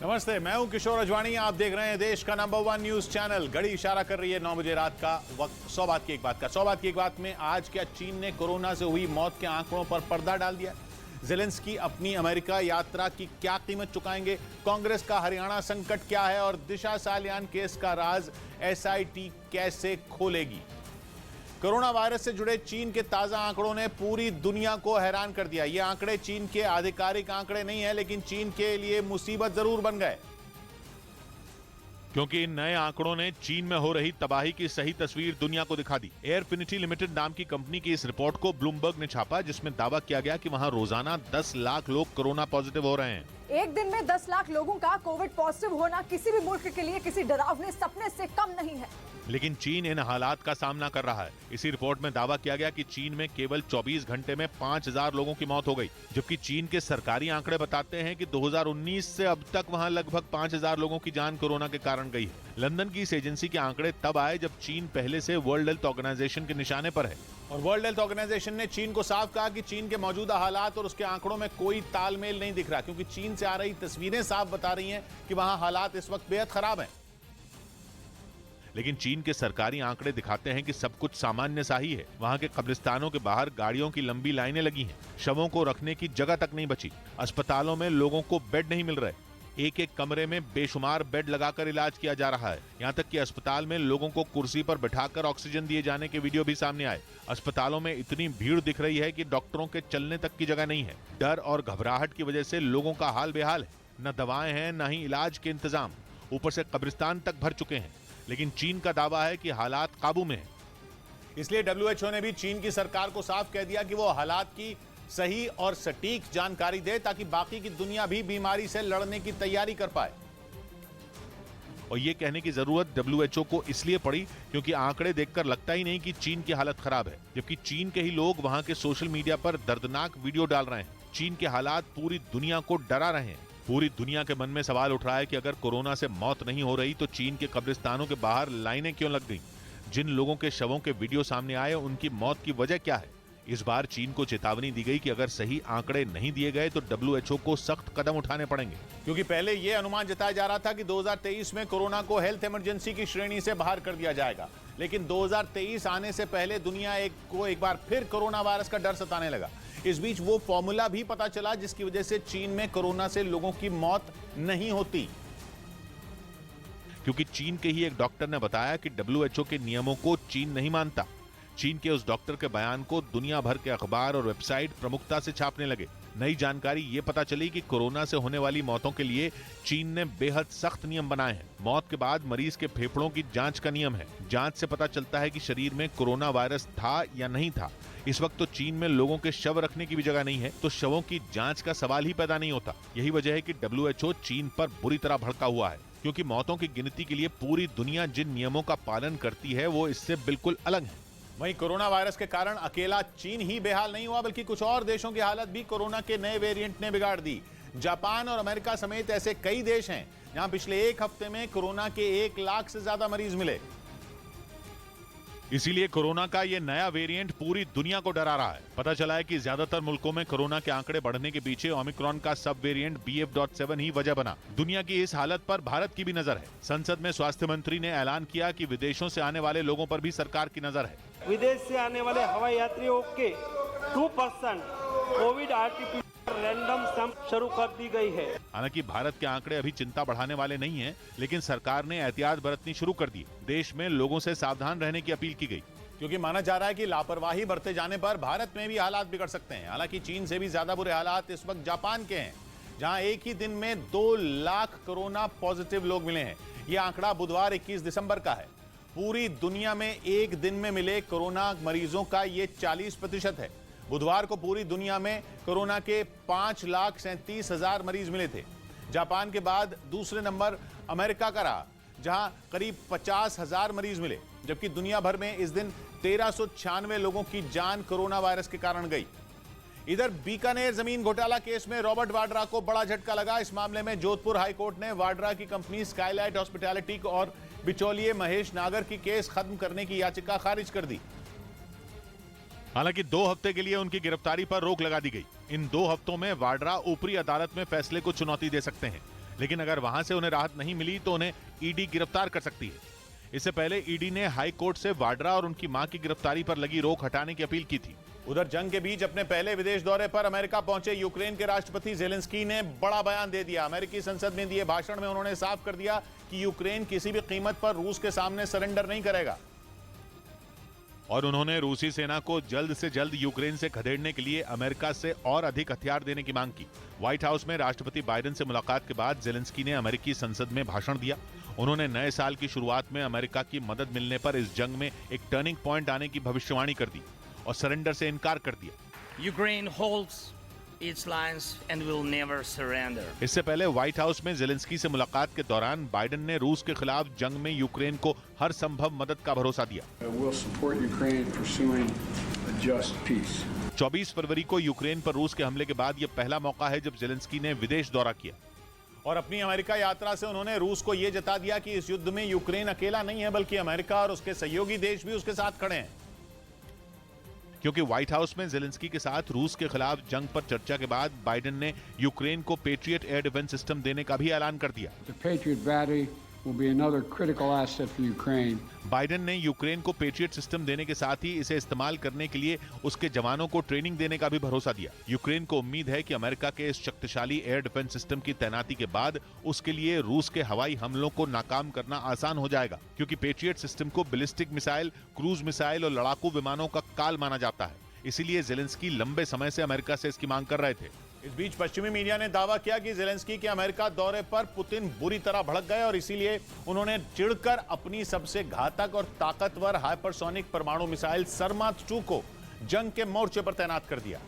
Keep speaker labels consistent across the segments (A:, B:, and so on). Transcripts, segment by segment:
A: नमस्ते, मैं हूं किशोर अजवाणी। आप देख रहे हैं देश का नंबर 1 न्यूज चैनल। घड़ी इशारा कर रही है 9 बजे रात का वक्त। 100 बात की एक बात का 100 बात की एक बात में आज क्या चीन ने कोरोना से हुई मौत के आंकड़ों पर पर्दा डाल दिया? ज़ेलेंस्की अपनी अमेरिका यात्रा की क्या कीमत चुकाएंगे? कांग्रेस का हरियाणा संकट क्या है और दिशा सालियान केस का राज एसआईटी कैसे खोलेगी? कोरोना वायरस से जुड़े चीन के ताजा आंकड़ों ने पूरी दुनिया को हैरान कर दिया। ये आंकड़े चीन के आधिकारिक आंकड़े नहीं है, लेकिन चीन के लिए मुसीबत जरूर बन गए,
B: क्योंकि इन नए आंकड़ों ने चीन में हो रही तबाही की सही तस्वीर दुनिया को दिखा दी। एयरफिनिटी लिमिटेड नाम की कंपनी की इस रिपोर्ट को ब्लूमबर्ग ने छापा, जिसमें दावा किया गया कि वहां रोजाना 10 लाख लोग कोरोना पॉजिटिव हो रहे हैं।
C: एक दिन में 10 लाख लोगों का कोविड पॉजिटिव होना किसी भी मुल्क के लिए किसी डरावने सपने से कम नहीं है।
B: लेकिन चीन इन हालात का सामना कर रहा है। इसी रिपोर्ट में दावा किया गया कि चीन में केवल 24 घंटे में 5000 लोगों की मौत हो गई, जबकि चीन के सरकारी आंकड़े बताते हैं कि 2019 से अब तक वहां लगभग 5000 लोगों की जान कोरोना के कारण गई है। लंदन की इस एजेंसी के आंकड़े तब आए जब चीन पहले से वर्ल्ड हेल्थ ऑर्गेनाइजेशन के निशाने पर है।
A: और वर्ल्ड हेल्थ ऑर्गेनाइजेशन ने चीन को साफ कहा कि चीन के मौजूदा हालात और उसके आंकड़ों में कोई तालमेल नहीं दिख रहा, क्योंकि चीन से आ रही तस्वीरें साफ बता रही हैं कि वहां हालात इस वक्त बेहद खराब हैं।
B: लेकिन चीन के सरकारी आंकड़े दिखाते हैं कि सब कुछ सामान्य सा ही है। वहां के कब्रिस्तानों के बाहर गाड़ियों की लंबी लाइनें लगी हैं, शवों को रखने की जगह तक नहीं बची, अस्पतालों में लोगों को बेड नहीं मिल रहे, एक एक कमरे में बेशुमार बेड लगाकर इलाज किया जा रहा है। यहाँ तक कि अस्पताल में लोगों को कुर्सी पर बिठाकर ऑक्सीजन दिए जाने के वीडियो भी सामने आए। अस्पतालों में इतनी भीड़ दिख रही है कि डॉक्टरों के चलने तक की जगह नहीं है। डर और घबराहट की वजह से लोगों का हाल बेहाल है। न दवाएं हैं, न ही इलाज के इंतजाम, ऊपर से कब्रिस्तान तक भर चुके हैं। लेकिन चीन का दावा है कि हालात काबू में है।
A: इसलिए डब्ल्यूएचओ ने भी चीन की सरकार को साफ कह दिया कि वो हालात की सही और सटीक जानकारी दे, ताकि बाकी की दुनिया भी बीमारी से लड़ने की तैयारी कर पाए।
B: और ये कहने की जरूरत डब्ल्यूएचओ को इसलिए पड़ी क्योंकि आंकड़े देखकर लगता ही नहीं कि चीन की हालत खराब है, जबकि चीन के ही लोग वहां के सोशल मीडिया पर दर्दनाक वीडियो डाल रहे हैं। चीन के हालात पूरी दुनिया को डरा रहे हैं। पूरी दुनिया के मन में सवाल उठ रहा है कि अगर कोरोना से मौत नहीं हो रही तो चीन के कब्रिस्तानों के बाहर लाइनें क्यों लग गईं? जिन लोगों के शवों के वीडियो सामने आए, उनकी मौत की वजह क्या है? इस बार चीन को चेतावनी दी गई कि अगर सही आंकड़े नहीं दिए गए तो डब्ल्यूएचओ को सख्त कदम उठाने पड़ेंगे।
A: क्योंकि पहले यह अनुमान जताया जा रहा था कि 2023 में कोरोना को हेल्थ इमरजेंसी की श्रेणी से बाहर कर दिया जाएगा, लेकिन 2023 आने से पहले दुनिया को एक बार फिर कोरोना वायरस का डर सताने लगा। इस बीच वो फॉर्मूला भी पता चला जिसकी वजह से चीन में कोरोना से लोगों की मौत नहीं होती।
B: क्योंकि चीन के ही एक डॉक्टर ने बताया कि डब्ल्यूएचओ के नियमों को चीन नहीं मानता। चीन के उस डॉक्टर के बयान को दुनिया भर के अखबार और वेबसाइट प्रमुखता से छापने लगे। नई जानकारी ये पता चली कि कोरोना से होने वाली मौतों के लिए चीन ने बेहद सख्त नियम बनाए हैं। मौत के बाद मरीज के फेफड़ों की जांच का नियम है। जांच से पता चलता है कि शरीर में कोरोना वायरस था या नहीं था। इस वक्त तो चीन में लोगों के शव रखने की भी जगह नहीं है, तो शवों की जांच का सवाल ही पैदा नहीं होता। यही वजह है कि डब्ल्यूएचओ चीन पर बुरी तरह भड़का हुआ है, क्योंकि मौतों की गिनती के लिए पूरी दुनिया जिन नियमों का पालन करती है वो इससे बिल्कुल अलग है।
A: वहीं कोरोना वायरस के कारण अकेला चीन ही बेहाल नहीं हुआ, बल्कि कुछ और देशों की हालत भी कोरोना के नए वेरिएंट ने बिगाड़ दी। जापान और अमेरिका समेत ऐसे कई देश हैं जहां पिछले एक हफ्ते में कोरोना के 1 लाख से ज्यादा मरीज मिले।
B: इसीलिए कोरोना का ये नया वेरिएंट पूरी दुनिया को डरा रहा है। पता चला है कि ज्यादातर मुल्कों में कोरोना के आंकड़े बढ़ने के पीछे ओमिक्रॉन का सब वेरिएंट BF.7 ही वजह बना। दुनिया की इस हालत पर भारत की भी नजर है। संसद में स्वास्थ्य मंत्री ने ऐलान किया कि विदेशों से आने वाले लोगों पर भी सरकार की नजर है।
D: विदेश से आने वाले हवाई यात्रियों के 2% कोविड RT-PCR रैंडम सैंपल शुरू कर दी गई है।
B: हालांकि भारत के आंकड़े अभी चिंता बढ़ाने वाले नहीं हैं, लेकिन सरकार ने एहतियात बरतनी शुरू कर दी। देश में लोगों से सावधान रहने की अपील की गई,
A: क्योंकि माना जा रहा है कि लापरवाही बरते जाने पर भारत में भी हालात बिगड़ सकते हैं। हालांकि चीन से भी ज्यादा बुरे हालात इस वक्त जापान के हैं, जहां एक ही दिन में 2 लाख कोरोना पॉजिटिव लोग मिले हैं। यह आंकड़ा बुधवार 21 दिसंबर का है। पूरी दुनिया में एक दिन में मिले कोरोना मरीजों का यह 40% है। बुधवार को पूरी दुनिया में कोरोना के 5,37,000 मरीज मिले थे। जापान के बाद दूसरे नंबर अमेरिका का रहा, जहां करीब 50,000 मरीज मिले, जबकि दुनिया भर में इस दिन 1396 लोगों की जान कोरोना वायरस के कारण गई। इधर बीकानेर जमीन घोटाला केस में रॉबर्ट वाड्रा को बड़ा झटका लगा। इस मामले में जोधपुर हाईकोर्ट ने वाड्रा की कंपनी स्काईलाइट हॉस्पिटैलिटी और बिचौलिए महेश नागर की केस खत्म करने की याचिका खारिज कर दी।
B: हालांकि 2 हफ्ते के लिए उनकी गिरफ्तारी पर रोक लगा दी गई। इन 2 हफ्तों में वाड्रा ऊपरी अदालत में फैसले को चुनौती दे सकते हैं। लेकिन अगर वहां से उन्हें राहत नहीं मिली तो उन्हें ईडी गिरफ्तार कर सकती है। इससे पहले ईडी ने हाई कोर्ट से वाड्रा और उनकी मां की गिरफ्तारी पर लगी रोक हटाने की अपील की थी।
A: उधर जंग के बीच अपने पहले विदेश दौरे पर अमेरिका पहुंचे यूक्रेन के राष्ट्रपति जेलेंस्की ने बड़ा बयान दे दिया। अमेरिकी संसद में दिए भाषण में उन्होंने साफ कर दिया कि यूक्रेन किसी भी कीमत पर रूस के सामने सरेंडर नहीं करेगा
B: और उन्होंने रूसी सेना को जल्द से जल्द यूक्रेन से खदेड़ने के लिए अमेरिका से और अधिक हथियार देने की मांग की। व्हाइट हाउस में राष्ट्रपति बाइडेन से मुलाकात के बाद जेलेंस्की ने अमेरिकी संसद में भाषण दिया। उन्होंने नए साल की शुरुआत में अमेरिका की मदद मिलने पर इस जंग में एक टर्निंग पॉइंट आने की भविष्यवाणी कर दी और सरेंडर से इनकार कर दिया।
E: Ukraine holds its lines and will never surrender.
B: इससे पहले व्हाइट हाउस में जेलेंस्की से मुलाकात के दौरान बाइडेन ने रूस के खिलाफ जंग में यूक्रेन को हर संभव मदद का भरोसा दिया।
F: We'll support Ukraine pursuing a just peace.
B: 24 फरवरी को यूक्रेन पर रूस के हमले के बाद यह पहला मौका है जब जेलेंस्की ने विदेश दौरा किया
A: और अपनी अमेरिका यात्रा से उन्होंने रूस को यह जता दिया कि इस युद्ध में यूक्रेन अकेला नहीं है बल्कि अमेरिका और उसके सहयोगी देश भी उसके साथ खड़े हैं।
B: क्योंकि व्हाइट हाउस में जेलेंस्की के साथ रूस के खिलाफ जंग पर चर्चा के बाद बाइडेन ने यूक्रेन को पेट्रियट एयर डिफेंस सिस्टम देने का भी ऐलान कर दिया।
F: The Patriot battery will be another critical asset for Ukraine.
B: Biden ने यूक्रेन को पेट्रियट सिस्टम देने के साथ ही इसे इस्तेमाल करने के लिए उसके जवानों को ट्रेनिंग देने का भी भरोसा दिया। यूक्रेन को उम्मीद है कि अमेरिका के इस शक्तिशाली एयर डिफेंस सिस्टम की तैनाती के बाद उसके लिए रूस के हवाई हमलों को नाकाम करना आसान हो जाएगा, क्योंकि पेट्रियट सिस्टम को बैलिस्टिक मिसाइल, क्रूज मिसाइल और लड़ाकू विमानों का काल माना जाता है। इसीलिए जेलेंस्की लंबे समय से अमेरिका से इसकी मांग कर रहे थे।
A: इस बीच पश्चिमी मीडिया ने दावा किया कि जेलेंस्की के अमेरिका दौरे पर पुतिन बुरी तरह भड़क गए और इसीलिए उन्होंने चिढ़कर अपनी सबसे घातक और ताकतवर हाइपरसोनिक परमाणु मिसाइल सरमात 2 को जंग के मोर्चे पर तैनात कर दिया,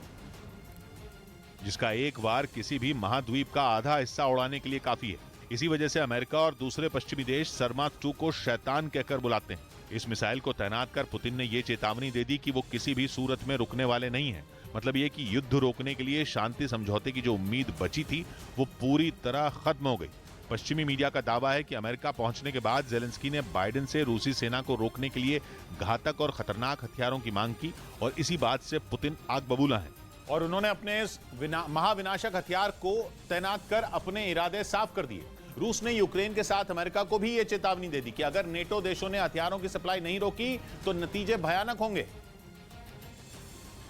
B: जिसका एक बार किसी भी महाद्वीप का आधा हिस्सा उड़ाने के लिए काफी है। इसी वजह से अमेरिका और दूसरे पश्चिमी देश सरमात 2 को शैतान कहकर बुलाते हैं। इस मिसाइल को तैनात कर पुतिन ने यह चेतावनी दे दी कि वो किसी भी सूरत में रुकने वाले नहीं हैं। मतलब ये कि युद्ध रोकने के लिए शांति समझौते की जो उम्मीद बची थी वो पूरी तरह खत्म हो गई। पश्चिमी मीडिया का दावा है कि अमेरिका पहुंचने के बाद जेलेंस्की ने बाइडेन से रूसी सेना को रोकने के लिए घातक और खतरनाक हथियारों की मांग की और इसी बात से पुतिन आग बबूला है
A: और उन्होंने अपने इस महाविनाशक हथियार को तैनात कर अपने इरादे साफ कर दिए। रूस ने यूक्रेन के साथ अमेरिका को भी यह चेतावनी दे दी कि अगर नेटो देशों ने हथियारों की सप्लाई नहीं रोकी तो नतीजे भयानक होंगे,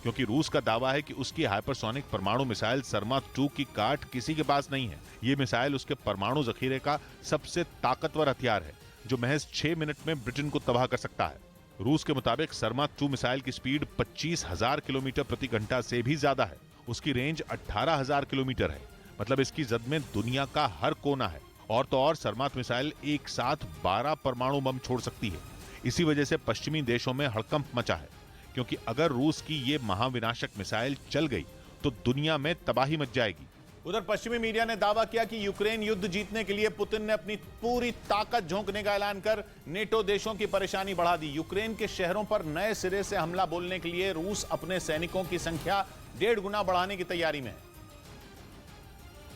B: क्योंकि रूस का दावा है कि उसकी हाइपरसोनिक परमाणु मिसाइल सरमात 2 की काट किसी के पास नहीं है। यह मिसाइल उसके परमाणु जखीरे का सबसे ताकतवर हथियार है जो महज 6 मिनट में ब्रिटेन को तबाह कर सकता है। रूस के मुताबिक सरमात 2 मिसाइल की स्पीड 25,000 किलोमीटर प्रति घंटा से भी ज्यादा है। उसकी रेंज 18,000 किलोमीटर है। मतलब इसकी जद में दुनिया का हर कोना है। और तो और सरमात मिसाइल एक साथ 12 परमाणु बम छोड़ सकती है। इसी वजह से पश्चिमी देशों में हड़कंप मचा है, क्योंकि अगर रूस की ये महाविनाशक मिसाइल चल गई तो दुनिया में तबाही मच जाएगी।
A: उधर पश्चिमी मीडिया ने दावा किया कि यूक्रेन युद्ध जीतने के लिए पुतिन ने अपनी पूरी ताकत झोंकने का ऐलान कर नेटो देशों की परेशानी बढ़ा दी। यूक्रेन के शहरों पर नए सिरे से हमला बोलने के लिए रूस अपने सैनिकों की संख्या 1.5 गुना बढ़ाने की तैयारी में है।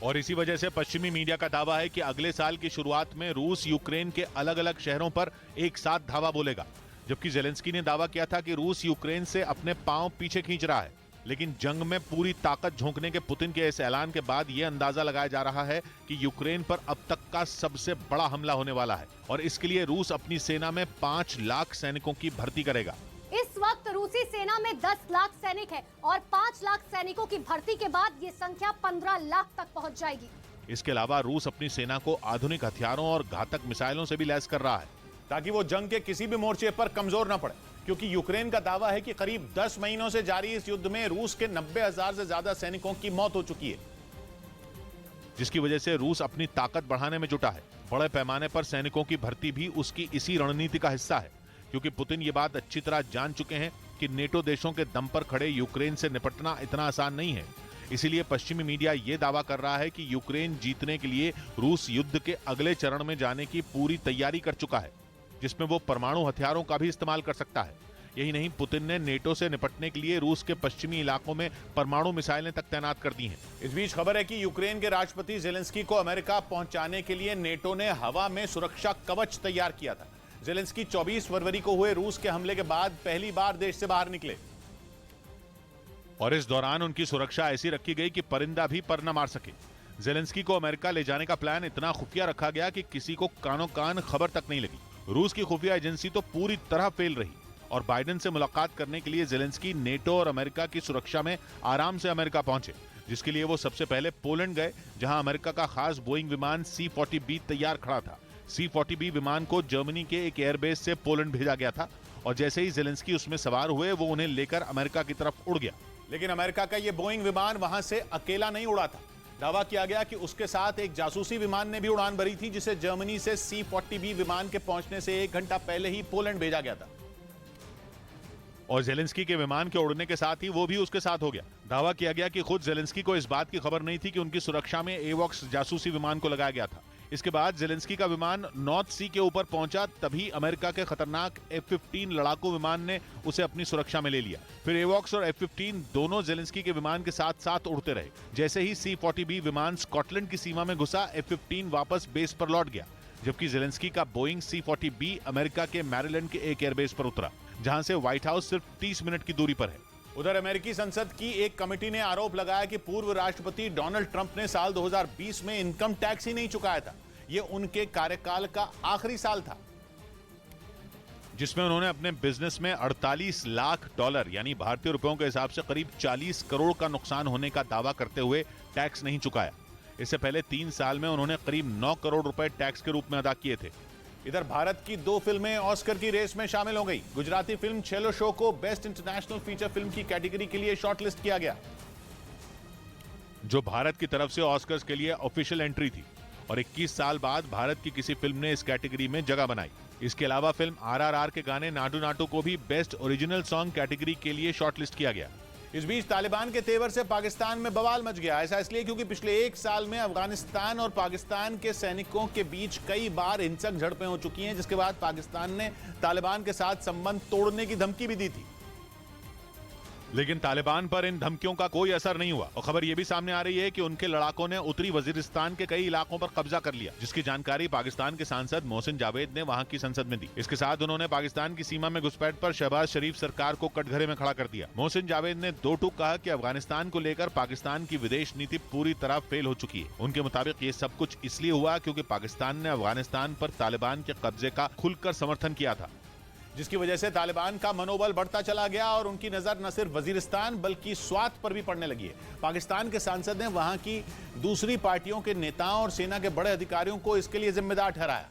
B: और इसी वजह से पश्चिमी मीडिया का दावा है कि अगले साल की शुरुआत में रूस यूक्रेन के अलग अलग शहरों पर एक साथ धावा बोलेगा। जबकि जेलेंस्की ने दावा किया था कि रूस यूक्रेन से अपने पांव पीछे खींच रहा है। लेकिन जंग में पूरी ताकत झोंकने के पुतिन के इस ऐलान के बाद यह अंदाजा लगाया जा रहा है कि यूक्रेन पर अब तक का सबसे बड़ा हमला होने वाला है और इसके लिए रूस अपनी सेना में 5 लाख सैनिकों की भर्ती करेगा।
G: इस वक्त रूसी सेना में 10 लाख सैनिक है और 5 लाख सैनिकों की भर्ती के बाद ये संख्या 15 लाख तक पहुंच जाएगी।
B: इसके अलावा रूस अपनी सेना को आधुनिक हथियारों और घातक मिसाइलों से भी लैस कर रहा है,
A: ताकि वो जंग के किसी भी मोर्चे पर कमजोर न पड़े। क्योंकि यूक्रेन का दावा है कि करीब 10 महीनों से जारी इस युद्ध में रूस के 90,000 से ज्यादा सैनिकों की मौत हो चुकी है,
B: जिसकी वजह से रूस अपनी ताकत बढ़ाने में जुटा है। बड़े पैमाने पर सैनिकों की भर्ती भी उसकी इसी रणनीति का हिस्सा है, क्योंकि पुतिन ये बात अच्छी तरह जान चुके हैं कि नेटो देशों के दम पर खड़े यूक्रेन से निपटना इतना आसान नहीं है। इसीलिए पश्चिमी मीडिया ये दावा कर रहा है कि यूक्रेन जीतने के लिए रूस युद्ध के अगले चरण में जाने की पूरी तैयारी कर चुका है, जिसमें वो परमाणु हथियारों का भी इस्तेमाल कर सकता है। यही नहीं, पुतिन ने नेटो से निपटने के लिए रूस के पश्चिमी इलाकों में परमाणु मिसाइलें तक तैनात कर दी हैं।
A: इस बीच खबर है कि यूक्रेन के राष्ट्रपति जेलेंस्की को अमेरिका पहुंचाने के लिए नेटो ने हवा में सुरक्षा कवच तैयार किया था। जेलेंस्की 24 फरवरी को हुए रूस के हमले के बाद पहली बार देश से बाहर निकले
B: और इस दौरान उनकी सुरक्षा ऐसी रखी गई कि परिंदा भी पर न मार सके। जेलेंस्की को अमेरिका ले जाने का प्लान इतना खुफिया रखा गया कि किसी को कानो कान खबर तक नहीं लगी। रूस की खुफिया एजेंसी तो पूरी तरह फेल रही और बाइडेन से मुलाकात करने के लिए जेलेंस्की नेटो और अमेरिका की सुरक्षा में आराम से अमेरिका पहुंचे, जिसके लिए वो सबसे पहले पोलैंड गए, जहां अमेरिका का खास बोइंग विमान C-40B तैयार खड़ा था। C-40B विमान को जर्मनी के एक एयरबेस से पोलैंड भेजा गया था और जैसे ही जेलेंस्की उसमें सवार हुए वो उन्हें लेकर अमेरिका की तरफ उड़ गया।
A: लेकिन अमेरिका का यह बोइंग विमान वहां से अकेला नहीं उड़ा था। दावा किया गया कि उसके साथ एक जासूसी विमान ने भी उड़ान भरी थी, जिसे जर्मनी से C-40B विमान के पहुंचने से 1 घंटा पहले ही पोलैंड भेजा गया था
B: और जेलेंस्की के विमान के उड़ने के साथ ही वो भी उसके साथ हो गया। दावा किया गया कि खुद जेलेंस्की को इस बात की खबर नहीं थी कि उनकी सुरक्षा में एवॉक्स जासूसी विमान को लगाया गया था। इसके बाद जेलेंस्की का विमान नॉर्थ सी के ऊपर पहुंचा, तभी अमेरिका के खतरनाक F-15 लड़ाकू विमान ने उसे अपनी सुरक्षा में ले लिया। फिर एवॉक्स और F-15 दोनों जेलेंस्की के विमान के साथ साथ उड़ते रहे। जैसे ही C-40B विमान स्कॉटलैंड की सीमा में घुसा, F-15 वापस बेस पर लौट गया, जबकि जेलेंस्की का बोइंग C-40B अमेरिका के मैरीलैंड के एक एयरबेस पर उतरा, जहां से व्हाइट हाउस सिर्फ 30 मिनट की दूरी पर है।
A: उधर अमेरिकी संसद की एक कमेटी ने आरोप लगाया कि पूर्व राष्ट्रपति डोनाल्ड ट्रंप ने साल 2020 में इनकम टैक्स ही नहीं चुकाया था। यह उनके कार्यकाल का आखिरी साल था,
B: जिसमें उन्होंने अपने बिजनेस में $48 लाख यानी भारतीय रुपयों के हिसाब से करीब 40 करोड़ का नुकसान होने का दावा करते हुए टैक्स नहीं चुकाया। इससे पहले 3 साल में उन्होंने करीब 9 करोड़ रुपए टैक्स के रूप में अदा किए थे।
A: इधर भारत की 2 फिल्में ऑस्कर की रेस में शामिल हो गई। गुजराती फिल्म छेलो शो को बेस्ट इंटरनेशनल फीचर फिल्म की कैटेगरी के लिए शॉर्टलिस्ट किया गया,
B: जो भारत की तरफ से ऑस्कर्स के लिए ऑफिशियल एंट्री थी और 21 साल बाद भारत की किसी फिल्म ने इस कैटेगरी में जगह बनाई। इसके अलावा फिल्म RRR के गाने नाडू नाटू को भी बेस्ट ओरिजिनल सॉन्ग कैटेगरी के लिए शॉर्टलिस्ट किया गया।
A: इस बीच तालिबान के तेवर से पाकिस्तान में बवाल मच गया। ऐसा इसलिए क्योंकि पिछले 1 साल में अफगानिस्तान और पाकिस्तान के सैनिकों के बीच कई बार हिंसक झड़पें हो चुकी हैं, जिसके बाद पाकिस्तान ने तालिबान के साथ संबंध तोड़ने की धमकी भी दी थी।
B: लेकिन तालिबान पर इन धमकियों का कोई असर नहीं हुआ और खबर यह भी सामने आ रही है कि उनके लड़ाकों ने उत्तरी वजीरिस्तान के कई इलाकों पर कब्जा कर लिया, जिसकी जानकारी पाकिस्तान के सांसद मोहसिन जावेद ने वहां की संसद में दी। इसके साथ उन्होंने पाकिस्तान की सीमा में घुसपैठ पर शहबाज शरीफ सरकार को कटघरे में खड़ा कर दिया। मोहसिन जावेद ने 2 टूक कहा कि अफगानिस्तान को लेकर पाकिस्तान की विदेश नीति पूरी तरह फेल हो चुकी है। उनके मुताबिक ये सब कुछ इसलिए हुआ क्योंकि पाकिस्तान ने अफगानिस्तान पर तालिबान के कब्जे का खुलकर समर्थन किया था,
A: जिसकी वजह से तालिबान का मनोबल बढ़ता चला गया और उनकी नजर न सिर्फ वजीरिस्तान बल्कि स्वात पर भी पड़ने लगी है। पाकिस्तान के सांसद ने वहां की दूसरी पार्टियों के नेताओं और सेना के बड़े अधिकारियों को इसके लिए जिम्मेदार ठहराया,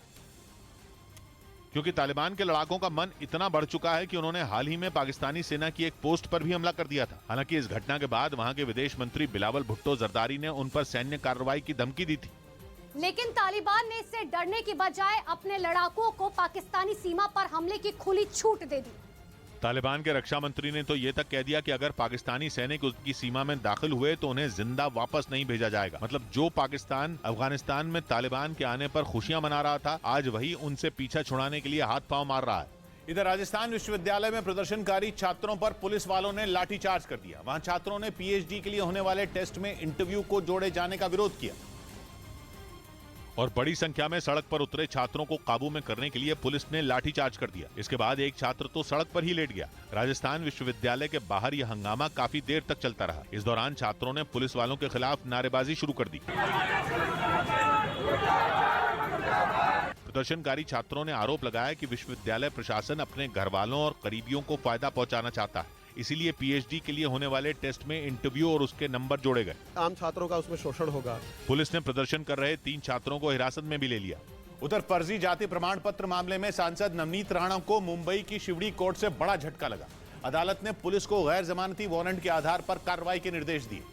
B: क्योंकि तालिबान के लड़ाकों का मन इतना बढ़ चुका है कि उन्होंने हाल ही में पाकिस्तानी सेना की एक पोस्ट पर भी हमला कर दिया था। हालांकि इस घटना के बाद वहां के विदेश मंत्री बिलावल भुट्टो जरदारी ने उन पर सैन्य कार्रवाई की धमकी दी थी।
G: लेकिन तालिबान ने इससे डरने की बजाय अपने लड़ाकों को पाकिस्तानी सीमा पर हमले की खुली छूट दे दी।
B: तालिबान के रक्षा मंत्री ने तो ये तक कह दिया कि अगर पाकिस्तानी सैनिक उसकी सीमा में दाखिल हुए तो उन्हें जिंदा वापस नहीं भेजा जाएगा। मतलब जो पाकिस्तान अफगानिस्तान में तालिबान के आने पर खुशियां मना रहा था, आज वही उनसे पीछा छुड़ाने के लिए हाथ पांव मार रहा है।
A: इधर राजस्थान विश्वविद्यालय में प्रदर्शनकारी छात्रों पर पुलिस वालों ने लाठीचार्ज कर दिया। वहां छात्रों ने PhD के लिए होने वाले टेस्ट में इंटरव्यू को जोड़े जाने का विरोध किया
B: और बड़ी संख्या में सड़क पर उतरे छात्रों को काबू में करने के लिए पुलिस ने लाठीचार्ज कर दिया। इसके बाद एक छात्र तो सड़क पर ही लेट गया। राजस्थान विश्वविद्यालय के बाहर यह हंगामा काफी देर तक चलता रहा। इस दौरान छात्रों ने पुलिस वालों के खिलाफ नारेबाजी शुरू कर दी। प्रदर्शनकारी छात्रों ने आरोप लगाया कि विश्वविद्यालय प्रशासन अपने घर वालों और करीबियों को फायदा पहुंचाना चाहता है, इसीलिए PhD के लिए होने वाले टेस्ट में इंटरव्यू और उसके नंबर जोड़े गए।
H: आम छात्रों का उसमें शोषण होगा।
B: पुलिस ने प्रदर्शन कर रहे 3 छात्रों को हिरासत में भी ले लिया।
A: उधर फर्जी जाति प्रमाण पत्र मामले में सांसद नवनीत राणा को मुंबई की शिवड़ी कोर्ट से बड़ा झटका लगा। अदालत ने पुलिस को गैर जमानती वारंट के आधार पर कार्रवाई के निर्देश दिए।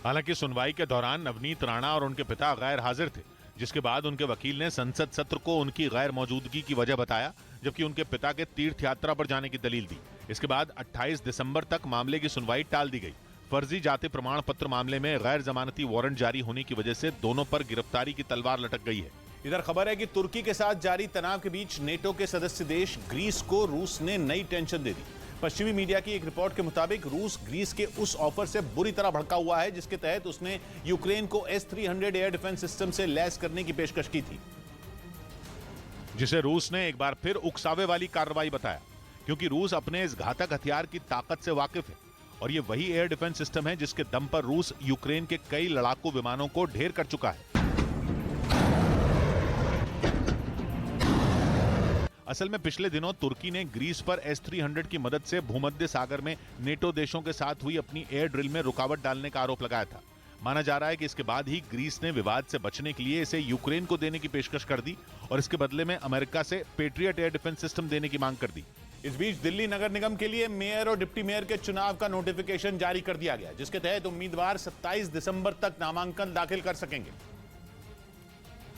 B: हालांकि सुनवाई के दौरान नवनीत राणा और उनके पिता गैर हाजिर थे, जिसके बाद उनके वकील ने संसद सत्र को उनकी गैर मौजूदगी की वजह बताया, जबकि उनके पिता के तीर्थ यात्रा पर जाने की दलील दी। इसके बाद 28 दिसंबर तक मामले की सुनवाई टाल दी गई। फर्जी जाति प्रमाण पत्र मामले में गैर जमानती वारंट जारी होने की वजह से दोनों पर गिरफ्तारी की तलवार लटक गई है।
A: इधर खबर है कि तुर्की के साथ जारी तनाव के बीच नेटो के सदस्य देश ग्रीस को रूस ने नई टेंशन दे दी। पश्चिमी मीडिया की एक रिपोर्ट के मुताबिक रूस ग्रीस के उस ऑफर से बुरी तरह भड़का हुआ है जिसके तहत उसने यूक्रेन को S-300 एयर डिफेंस सिस्टम से लैस करने की पेशकश की थी,
B: जिसे रूस ने एक बार फिर उकसावे वाली कार्रवाई बताया, क्योंकि रूस अपने इस घातक हथियार की ताकत से वाकिफ है और ये वही एयर डिफेंस सिस्टम है जिसके दम पर रूस यूक्रेन के कई लड़ाकू विमानों को ढेर कर चुका है। असल में पिछले दिनों तुर्की ने ग्रीस पर S-300 की मदद से भूमध्य सागर में नेटो देशों के साथ हुई अपनी एयर ड्रिल में रुकावट डालने का आरोप लगाया था। माना जा रहा है कि इसके बाद ही ग्रीस ने विवाद से बचने के लिए इसे यूक्रेन को देने की पेशकश कर दी और इसके बदले में अमेरिका से पेट्रियट एयर डिफेंस सिस्टम देने की मांग कर दी।
A: इस बीच दिल्ली नगर निगम के लिए मेयर और डिप्टी मेयर के चुनाव का नोटिफिकेशन जारी कर दिया गया, जिसके तहत उम्मीदवार 27 दिसंबर तक नामांकन दाखिल कर सकेंगे।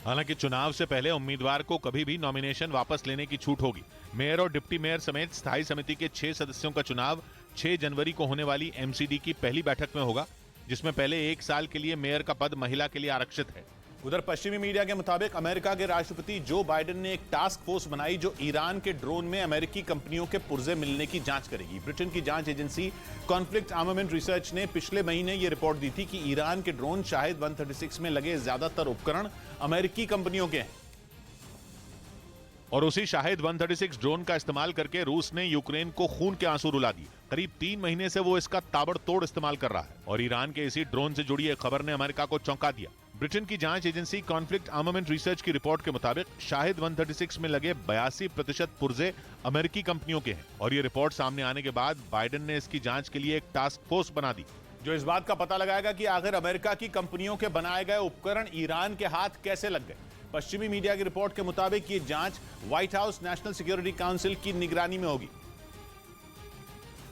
B: हालांकि चुनाव से पहले उम्मीदवार को कभी भी नॉमिनेशन वापस लेने की छूट होगी। मेयर और डिप्टी मेयर समेत स्थायी समिति के 6 सदस्यों का चुनाव 6 जनवरी को होने वाली MCD की पहली बैठक में होगा, जिसमें पहले 1 साल के लिए मेयर का पद महिला के लिए आरक्षित है।
A: उधर पश्चिमी मीडिया के मुताबिक अमेरिका के राष्ट्रपति जो बाइडेन ने एक टास्क फोर्स बनाई जो ईरान के ड्रोन में अमेरिकी कंपनियों के पुर्जे मिलने की जांच करेगी। ब्रिटेन की जांच एजेंसी कॉन्फ्लिक्ट आर्मामेंट रिसर्च ने पिछले महीने यह रिपोर्ट दी थी कि ईरान के ड्रोन शाहिद 136 में लगे ज्यादातर उपकरण अमेरिकी कंपनियों के हैं।
B: और उसी शाहिद 136 ड्रोन का इस्तेमाल करके रूस ने यूक्रेन को खून के आंसू रुला दिए। करीब 3 महीने से वो इसका ताबड़तोड़ इस्तेमाल कर रहा है और ईरान के इसी ड्रोन से जुड़ी एक खबर ने अमेरिका को चौंका दिया। ब्रिटेन की जांच एजेंसी कॉन्फ्लिक्ट आर्मामेंट रिसर्च की रिपोर्ट के मुताबिक शाहिद 136 में लगे 82% पुर्जे अमेरिकी कंपनियों के हैं और ये रिपोर्ट सामने आने के बाद बाइडेन ने इसकी जांच के लिए एक टास्क फोर्स बना दी,
A: जो इस बात का पता लगाएगा कि आखिर अमेरिका की कंपनियों के बनाए गए उपकरण ईरान के हाथ कैसे लग गए। पश्चिमी मीडिया की रिपोर्ट के मुताबिक ये जांच white house national security council की निगरानी में होगी,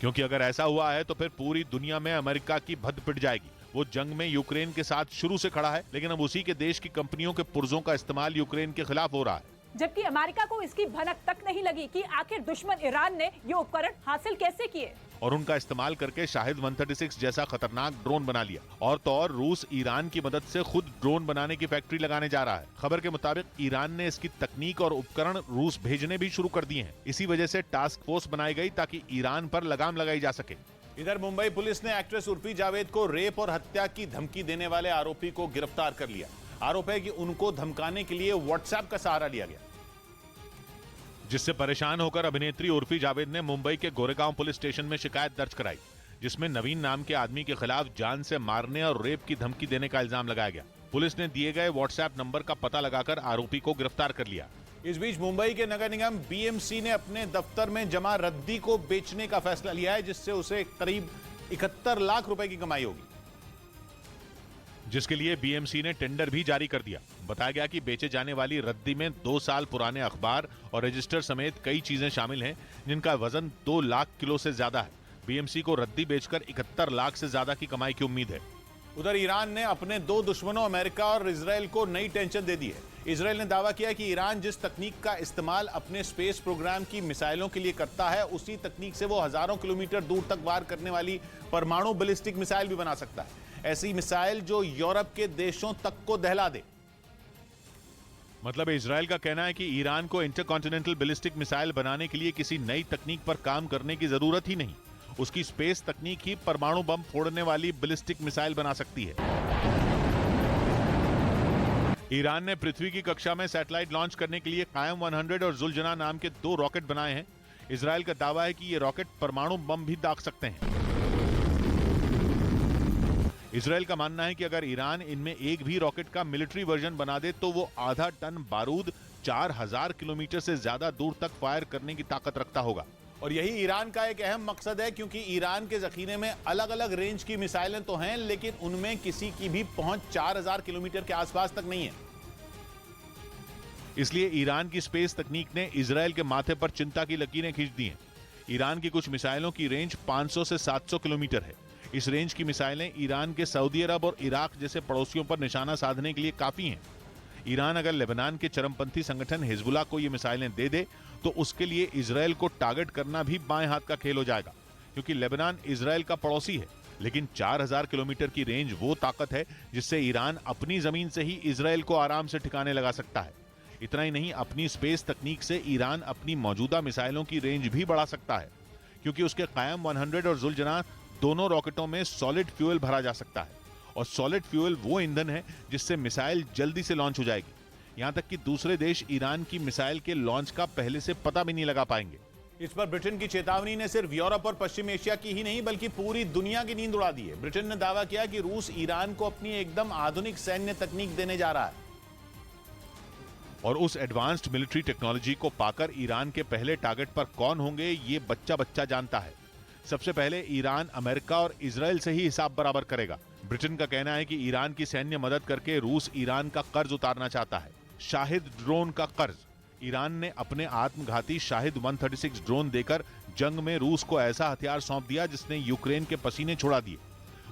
B: क्योंकि अगर ऐसा हुआ है तो फिर पूरी दुनिया में अमेरिका की भद्द पिट जाएगी। वो जंग में यूक्रेन के साथ शुरू से खड़ा है, लेकिन अब उसी के देश की कंपनियों के पुर्जों का इस्तेमाल यूक्रेन के खिलाफ हो रहा है।
C: जबकि अमेरिका को इसकी भनक तक नहीं लगी कि आखिर दुश्मन ईरान ने ये उपकरण हासिल कैसे किए
B: और उनका इस्तेमाल करके शाहिद 136 जैसा खतरनाक ड्रोन बना लिया। और तो और रूस ईरान की मदद से खुद ड्रोन बनाने की फैक्ट्री लगाने जा रहा है। खबर के मुताबिक ईरान ने इसकी तकनीक और उपकरण रूस भेजने भी शुरू कर दिए हैं। इसी वजह से टास्क फोर्स बनाई गई ताकि ईरान पर लगाम लगाई जा सके।
A: इधर मुंबई पुलिस ने एक्ट्रेस उर्फी जावेद को रेप और हत्या की धमकी देने वाले आरोपी को गिरफ्तार कर लिया। आरोप है कि उनको धमकाने के लिए व्हाट्सएप का सहारा लिया गया,
B: जिससे परेशान होकर अभिनेत्री उर्फी जावेद ने मुंबई के गोरेगांव पुलिस स्टेशन में शिकायत दर्ज कराई, जिसमें नवीन नाम के आदमी के खिलाफ जान से मारने और रेप की धमकी देने का इल्जाम लगाया गया। पुलिस ने दिए गए व्हाट्सएप नंबर का पता लगाकर आरोपी को गिरफ्तार कर लिया।
A: इस बीच मुंबई के नगर निगम BMC ने अपने दफ्तर में जमा रद्दी को बेचने का फैसला लिया है, जिससे उसे करीब 71 लाख रुपए की कमाई होगी,
B: जिसके लिए BMC ने टेंडर भी जारी कर दिया। बताया गया कि बेचे जाने वाली रद्दी में 2 साल पुराने अखबार और रजिस्टर समेत कई चीजें शामिल हैं, जिनका वजन 2 लाख किलो से ज्यादा है। BMC को रद्दी बेचकर 71 लाख से ज्यादा की कमाई की उम्मीद है।
A: उधर ईरान ने अपने 2 दुश्मनों अमेरिका और इजराइल को नई टेंशन दे दी है। इजराइल ने दावा किया कि ईरान जिस तकनीक का इस्तेमाल अपने स्पेस प्रोग्राम की मिसाइलों के लिए करता है, उसी तकनीक से वो हजारों किलोमीटर दूर तक वार करने वाली परमाणु बैलिस्टिक मिसाइल भी बना सकता है। ऐसी मिसाइल जो यूरोप के देशों तक को दहला दे।
B: मतलब इजराइल का कहना है कि ईरान को इंटरकॉन्टिनेंटल बैलिस्टिक मिसाइल बनाने के लिए किसी नई तकनीक पर काम करने की जरूरत ही नहीं, उसकी स्पेस तकनीक ही परमाणु बम फोड़ने वाली बैलिस्टिक मिसाइल बना सकती है। ईरान ने पृथ्वी की कक्षा में सैटेलाइट लॉन्च करने के लिए कायम 100 और जुलजना नाम के 2 रॉकेट बनाए हैं। इजराइल का दावा है कि ये रॉकेट परमाणु बम भी दाग सकते हैं। इजराइल का मानना है कि अगर ईरान इनमें एक भी रॉकेट का मिलिट्री वर्जन बना दे तो वो आधा टन बारूद 4000 किलोमीटर से ज्यादा दूर तक फायर करने की ताकत रखता होगा।
A: और यही ईरान का एक अहम मकसद है, क्योंकि ईरान के जखीरे में अलग अलग रेंज की मिसाइलें तो हैं, लेकिन उनमें किसी की भी पहुंच 4000 किलोमीटर के आसपास तक नहीं है।
B: इसलिए ईरान की स्पेस तकनीक ने इजराइल के माथे पर चिंता की लकीरें खींच दी हैं। ईरान की कुछ मिसाइलों की रेंज 500 से 700 किलोमीटर है। इस रेंज की मिसाइलें ईरान के सऊदी अरब और इराक जैसे पड़ोसियों पर निशाना साधने के लिए काफी हैं। ईरान अगर लेबनान के चरमपंथी संगठन हिजबुल्लाह को ये मिसाइलें दे दे तो उसके लिए इजराइल को टारगेट करना भी बाएं हाथ का खेल हो जाएगा, क्योंकि लेबनान इजराइल का पड़ोसी है। लेकिन 4000 किलोमीटर की रेंज वो ताकत है जिससे ईरान अपनी जमीन से ही इजराइल को आराम से ठिकाने लगा सकता है। इतना ही नहीं, अपनी स्पेस तकनीक से ईरान अपनी मौजूदा मिसाइलों की रेंज भी बढ़ा सकता है, क्योंकि उसके कायम 100 और जुलजना दोनों रॉकेटों में सॉलिड फ्यूल भरा जा सकता है। और सॉलिड फ्यूल वो ईंधन है जिससे मिसाइल जल्दी से लॉन्च हो जाएगी। यहां तक कि दूसरे देश ईरान की मिसाइल के लॉन्च का पहले से पता भी नहीं लगा पाएंगे।
A: इस पर ब्रिटेन की चेतावनी ने सिर्फ यूरोप और पश्चिम एशिया की ही नहीं बल्कि पूरी दुनिया की नींद उड़ा दी है। ब्रिटेन ने दावा किया कि रूस ईरान को अपनी एकदम आधुनिक सैन्य तकनीक देने जा रहा है
B: और उस एडवांस्ड मिलिट्री टेक्नोलॉजी को पाकर ईरान के पहले टारगेट पर कौन होंगे ये बच्चा बच्चा जानता है। सबसे पहले ईरान अमेरिका और इजराइल से ही हिसाब बराबर करेगा। ब्रिटेन का कहना है कि ईरान की सैन्य मदद करके रूस ईरान का कर्ज उतारना चाहता है। शाहिद ड्रोन का कर्ज। ईरान ने अपने आत्मघाती शाहिद 136 ड्रोन देकर जंग में रूस को ऐसा हथियार सौंप दिया जिसने यूक्रेन के पसीने छुड़ा दिए।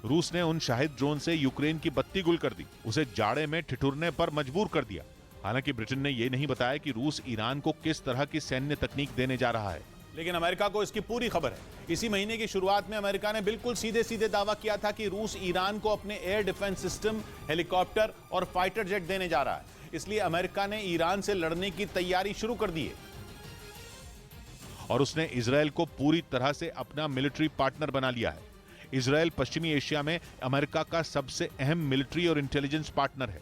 B: रूस ने उन शाहिद ड्रोन से यूक्रेन की बत्ती गुल कर दी, उसे जाड़े में ठिठुरने पर मजबूर कर दिया। हालांकि ब्रिटेन ने यह नहीं बताया कि रूस ईरान को किस तरह की सैन्य तकनीक देने जा रहा है।
A: लेकिन अमेरिका को इसकी पूरी खबर है। इसी महीने की शुरुआत में अमेरिका ने बिल्कुल सीधे सीधे दावा किया था कि रूस ईरान को अपने एयर डिफेंस सिस्टम, हेलीकॉप्टर और फाइटर जेट देने जा रहा है। इसलिए अमेरिका ने ईरान से लड़ने की तैयारी शुरू कर दी है
B: और उसने इजराइल को पूरी तरह से अपना मिलिट्री पार्टनर बना लिया है। इजराइल पश्चिमी एशिया में अमेरिका का सबसे अहम मिलिट्री और इंटेलिजेंस पार्टनर है।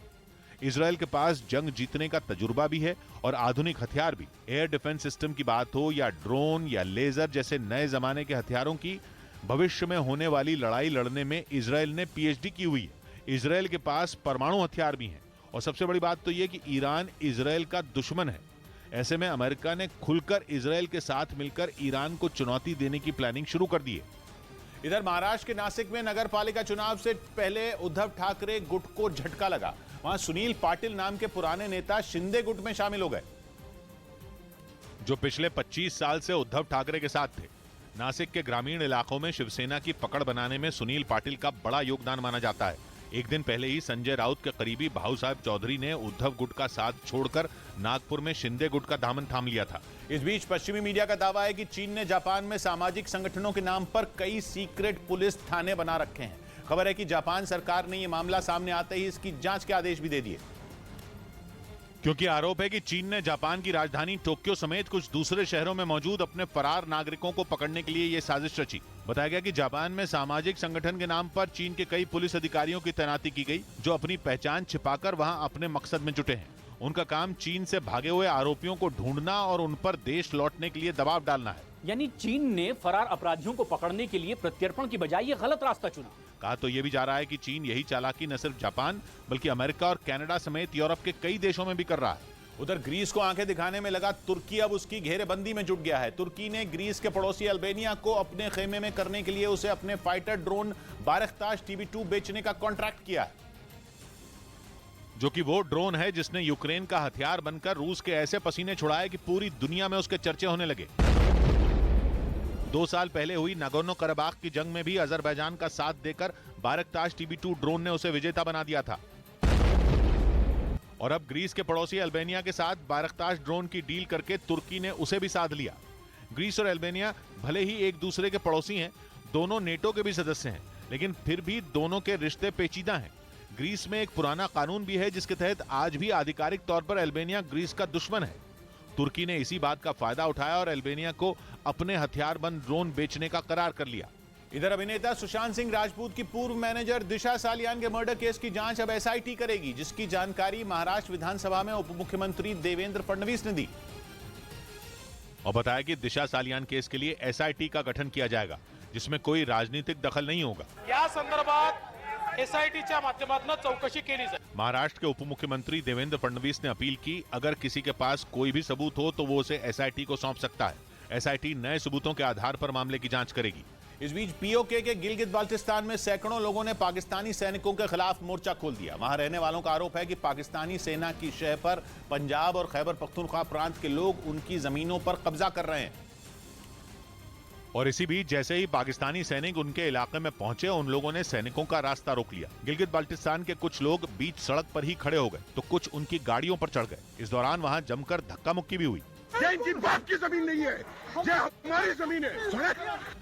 B: इजराइल के पास जंग जीतने का तजुर्बा भी है और आधुनिक हथियार भी। एयर डिफेंस सिस्टम की बात हो या ड्रोन या लेजर जैसे नए जमाने के हथियारों की, भविष्य में होने वाली लड़ाई लड़ने में इजराइल ने पीएचडी की हुई है। इजराइल के पास परमाणु हथियार भी हैं और सबसे बड़ी बात तो यह कि ईरान इजराइल का दुश्मन है। ऐसे में अमेरिका ने खुलकर इजराइल के साथ मिलकर ईरान को चुनौती देने की प्लानिंग शुरू कर दी है।
A: इधर महाराष्ट्र के नासिक में नगर पालिका चुनाव से पहले उद्धव ठाकरे गुट को झटका लगा। वहां सुनील पाटिल नाम के पुराने नेता शिंदे गुट में शामिल हो गए,
B: जो पिछले 25 साल से उद्धव ठाकरे के साथ थे। नासिक के ग्रामीण इलाकों में शिवसेना की पकड़ बनाने में सुनील पाटिल का बड़ा योगदान माना जाता है। एक दिन पहले ही संजय राउत के करीबी भाऊ साहब चौधरी ने उद्धव गुट का साथ छोड़कर नागपुर में शिंदे गुट का दामन थाम लिया था।
A: इस बीच पश्चिमी मीडिया का दावा है कि चीन ने जापान में सामाजिक संगठनों के नाम पर कई सीक्रेट पुलिस थाने बना रखे हैं। खबर है कि जापान सरकार ने यह मामला सामने आते ही इसकी जांच के आदेश भी दे दिए,
B: क्योंकि आरोप है कि चीन ने जापान की राजधानी टोक्यो समेत कुछ दूसरे शहरों में मौजूद अपने फरार नागरिकों को पकड़ने के लिए यह साजिश रची। बताया गया कि जापान में सामाजिक संगठन के नाम पर चीन के कई पुलिस अधिकारियों की तैनाती की गई, जो अपनी पहचान छिपाकर वहां अपने मकसद में जुटे हैं। उनका काम चीन से भागे हुए आरोपियों को ढूंढना और उन पर देश लौटने के लिए दबाव डालना है।
I: यानी चीन ने फरार अपराधियों को पकड़ने के लिए प्रत्यर्पण की बजाय ये गलत रास्ता चुना।
B: कहा तो यह भी जा रहा है कि चीन यही चालाकी न सिर्फ जापान बल्कि अमेरिका और कनाडा समेत यूरोप के कई देशों में भी कर रहा है।
A: उधर ग्रीस को आंखें दिखाने में लगा तुर्की अब उसकी घेरेबंदी में जुट गया है। तुर्की ने ग्रीस के पड़ोसी अल्बानिया को अपने खेमे में करने के लिए उसे अपने फाइटर ड्रोन बारख्ताश TB2 बेचने का कॉन्ट्रैक्ट किया है,
B: जो कि वो ड्रोन है जिसने यूक्रेन का हथियार बनकर रूस के ऐसे पसीने छुड़ाए कि पूरी दुनिया में उसके चर्चे होने लगे। 2 साल पहले हुई नागोर्नो कराबाख की जंग में भी अजरबैजान का साथ देकर बारख्ताश TB2 ड्रोन ने उसे विजेता बना दिया था। और अब ग्रीस के पड़ोसी अल्बानिया के साथ बारख्ताश ड्रोन की डील करके तुर्की ने उसे भी साध लिया। ग्रीस और अल्बानिया भले ही एक दूसरे के पड़ोसी हैं, दोनों नेटो के भी सदस्य हैं, लेकिन फिर भी दोनों के रिश्ते पेचीदा हैं। ग्रीस में एक पुराना कानून भी है जिसके तहत आज भी आधिकारिक तौर पर अल्बानिया ग्रीस का दुश्मन है। तुर्की ने इसी बात का फायदा उठाया और अल्बानिया को अपने हथियारबंद ड्रोन बेचने का करार कर लिया।
A: इधर अभिनेता सुशांत सिंह राजपूत की पूर्व मैनेजर दिशा सालियान के मर्डर केस की जांच अब SIT करेगी, जिसकी जानकारी महाराष्ट्र विधानसभा में उप मुख्यमंत्री देवेंद्र फडणवीस ने दी
B: और बताया कि दिशा सालियान केस के लिए SIT का गठन किया जाएगा, जिसमें कोई राजनीतिक दखल नहीं होगा।
J: या संदर्भात SITच्या माध्यमातून चौकशी केली जाईल।
B: महाराष्ट्र के उप मुख्यमंत्री देवेंद्र फडणवीस ने अपील की, अगर किसी के पास कोई भी सबूत हो तो वो उसे SIT को सौंप सकता है। SIT नए सबूतों के आधार पर मामले की जांच करेगी।
A: इस बीच POK के गिलगित बाल्टिस्तान में सैकड़ों लोगों ने पाकिस्तानी सैनिकों के खिलाफ मोर्चा खोल दिया। वहां रहने वालों का आरोप है कि पाकिस्तानी सेना की शह पर पंजाब और खैबर पख्तूनख्वा प्रांत के लोग उनकी जमीनों पर कब्जा कर रहे हैं।
B: और इसी बीच जैसे ही पाकिस्तानी सैनिक उनके इलाके में पहुंचे, उन लोगों ने सैनिकों का रास्ता रोक लिया। गिलगित बाल्टिस्तान के कुछ लोग बीच सड़क पर ही खड़े हो गए तो कुछ उनकी गाड़ियों पर चढ़ गए। इस दौरान वहां जमकर धक्का मुक्की भी हुई।
K: ये इनकी बाप की जमीन नहीं है, ये हमारी जमीन है।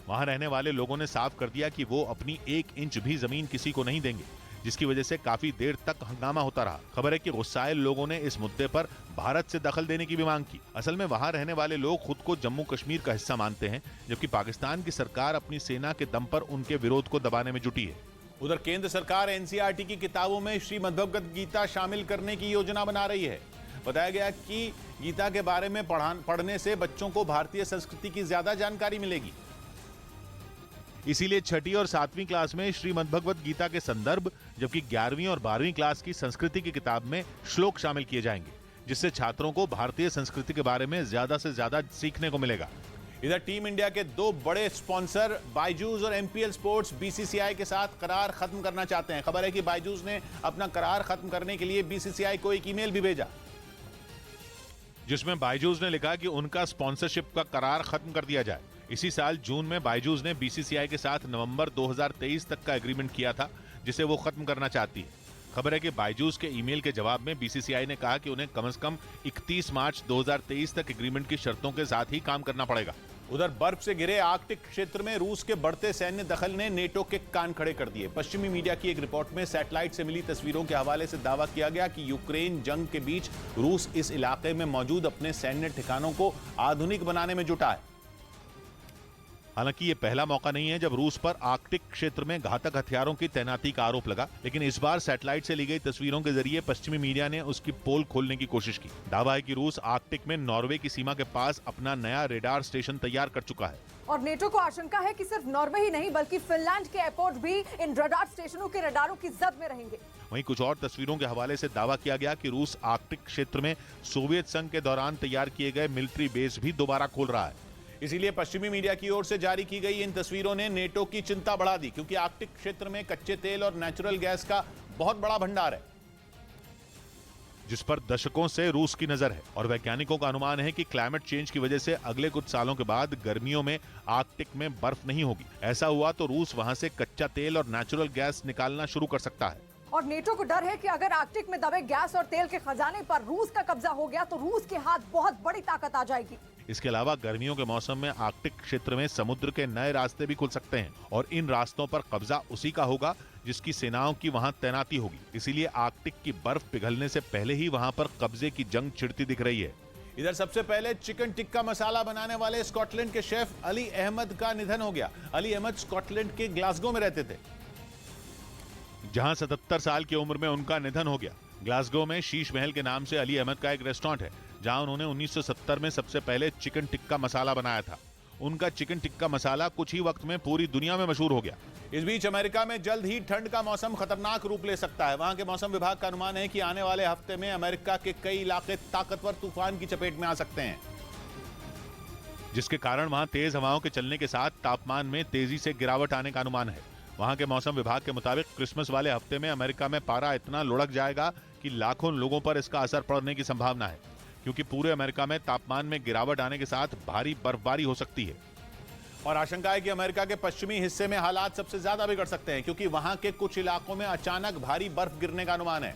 B: वहां रहने वाले लोगों ने साफ कर दिया कि वो अपनी 1 इंच भी जमीन किसी को नहीं देंगे, जिसकी वजह से काफी देर तक हंगामा होता रहा। खबर है कि गुस्साए लोगों ने इस मुद्दे पर भारत से दखल देने की भी मांग की। असल में वहां रहने वाले लोग खुद को जम्मू कश्मीर का हिस्सा मानते हैं, जबकि पाकिस्तान की सरकार अपनी सेना के दम पर उनके विरोध को दबाने में जुटी है।
A: उधर केंद्र सरकार NCERT की किताबों में श्रीमद्भगवद गीता शामिल करने की योजना बना रही है। बताया गया कि गीता के बारे में पढ़ने से बच्चों को भारतीय संस्कृति की ज्यादा जानकारी मिलेगी।
B: इसीलिए छठी और 7वीं क्लास में श्रीमद् भगवत गीता के संदर्भ, जबकि 11वीं और 12वीं क्लास की संस्कृति की किताब में श्लोक शामिल किए जाएंगे, जिससे छात्रों को भारतीय संस्कृति के बारे में ज्यादा से ज्यादा सीखने को मिलेगा।
A: इधर टीम इंडिया के 2 बड़े स्पॉन्सर बायजूस और एमपीएल स्पोर्ट्स बीसीसीआई के साथ करार खत्म करना चाहते हैं। खबर है कि बायजूस ने अपना करार खत्म करने के लिए बीसीसीआई को एक ईमेल भी भेजा,
B: जिसमें बायजूस ने लिखा कि उनका स्पॉन्सरशिप का करार खत्म कर दिया जाए। इसी साल जून में बायजूस ने बीसीसीआई के साथ नवंबर 2023 तक का एग्रीमेंट किया था, जिसे वो खत्म करना चाहती है। खबर है कि बायजूस के ईमेल के जवाब में बीसीसीआई ने कहा कि उन्हें कम से कम 31 मार्च 2023 तक एग्रीमेंट की शर्तों के साथ ही काम करना पड़ेगा।
A: उधर बर्फ से घिरे आर्कटिक क्षेत्र में रूस के बढ़ते सैन्य दखल ने नेटो के कान खड़े कर दिए। पश्चिमी मीडिया की एक रिपोर्ट में सैटेलाइट से मिली तस्वीरों के हवाले से दावा किया गया कि यूक्रेन जंग के बीच रूस इस इलाके में मौजूद अपने सैन्य ठिकानों को आधुनिक बनाने में जुटा है।
B: हालांकि ये पहला मौका नहीं है जब रूस पर आर्कटिक क्षेत्र में घातक हथियारों की तैनाती का आरोप लगा, लेकिन इस बार सैटेलाइट से ली गई तस्वीरों के जरिए पश्चिमी मीडिया ने उसकी पोल खोलने की कोशिश की। दावा है कि रूस आर्कटिक में नॉर्वे की सीमा के पास अपना नया रेडार स्टेशन तैयार कर चुका है।
C: और नेटो को आशंका है कि सिर्फ नॉर्वे ही नहीं बल्कि फिनलैंड के एयरपोर्ट भी इन रडार स्टेशनों के रडारों की जद में रहेंगे।
B: वहीं कुछ और तस्वीरों के हवाले से दावा किया गया कि रूस आर्कटिक क्षेत्र में सोवियत संघ के दौरान तैयार किए गए मिलिट्री बेस भी दोबारा खोल रहा है।
A: इसीलिए पश्चिमी मीडिया की ओर से जारी की गई इन तस्वीरों ने नेटो की चिंता बढ़ा दी, क्योंकि आर्कटिक क्षेत्र में कच्चे तेल और नेचुरल गैस का बहुत बड़ा भंडार है,
B: जिस पर दशकों से रूस की नजर है। और वैज्ञानिकों का अनुमान है कि क्लाइमेट चेंज की वजह से अगले कुछ सालों के बाद गर्मियों में आर्कटिक में बर्फ नहीं होगी। ऐसा हुआ तो रूस वहां से कच्चा तेल और नेचुरल गैस निकालना शुरू कर सकता है।
C: और नेटो को डर है कि अगर आर्कटिक में दबे गैस और तेल के खजाने पर रूस का कब्जा हो गया तो रूस के हाथ बहुत बड़ी ताकत आ जाएगी।
B: इसके अलावा गर्मियों के मौसम में आर्कटिक क्षेत्र में समुद्र के नए रास्ते भी खुल सकते हैं और इन रास्तों पर कब्जा उसी का होगा जिसकी सेनाओं की वहां तैनाती होगी। इसीलिए आर्कटिक की बर्फ पिघलने से पहले ही वहां पर कब्जे की जंग छिड़ती दिख रही है।
A: इधर सबसे पहले चिकन टिक्का मसाला बनाने वाले स्कॉटलैंड के शेफ अली अहमद का निधन हो गया। अली अहमद स्कॉटलैंड के ग्लासगो में रहते थे,
B: जहां 77 साल की उम्र में उनका निधन हो गया। ग्लासगो में शीश महल के नाम से अली अहमद का एक रेस्टोरेंट है, जहां उन्होंने 1970 में सबसे पहले चिकन टिक्का मसाला बनाया था। उनका चिकन टिक्का मसाला कुछ ही वक्त में पूरी दुनिया में मशहूर हो गया।
A: इस बीच अमेरिका में जल्द ही ठंड का मौसम खतरनाक रूप ले सकता है। वहां के मौसम विभाग का अनुमान है कि आने वाले हफ्ते में अमेरिका के कई इलाके ताकतवर तूफान की चपेट में आ सकते हैं,
B: जिसके कारण वहां तेज हवाओं के चलने के साथ तापमान में तेजी से गिरावट आने का अनुमान है। वहां के मौसम विभाग के मुताबिक क्रिसमस वाले हफ्ते में अमेरिका में पारा इतना लुढ़क जाएगा कि लाखों लोगों पर इसका असर पड़ने की संभावना है, क्योंकि पूरे अमेरिका में तापमान में गिरावट आने के साथ भारी बर्फबारी हो सकती है।
A: और आशंका है कि अमेरिका के पश्चिमी हिस्से में हालात सबसे ज्यादा बिगड़ सकते हैं, क्योंकि वहां के कुछ इलाकों में अचानक भारी बर्फ गिरने का अनुमान है,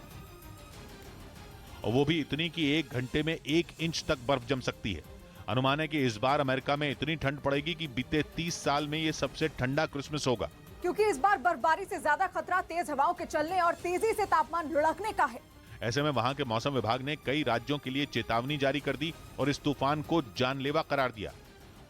B: और वो भी इतनी कि 1 घंटे में 1 इंच तक बर्फ जम सकती है। अनुमान है कि इस बार अमेरिका में इतनी ठंड पड़ेगी कि बीते 30 साल में ये सबसे ठंडा क्रिसमस होगा,
C: क्योंकि इस बार बर्फबारी से ज्यादा खतरा तेज हवाओं के चलने और तेजी से तापमान लुढ़कने का है।
B: ऐसे में वहां के मौसम विभाग ने कई राज्यों के लिए चेतावनी जारी कर दी और इस तूफान को जानलेवा करार दिया।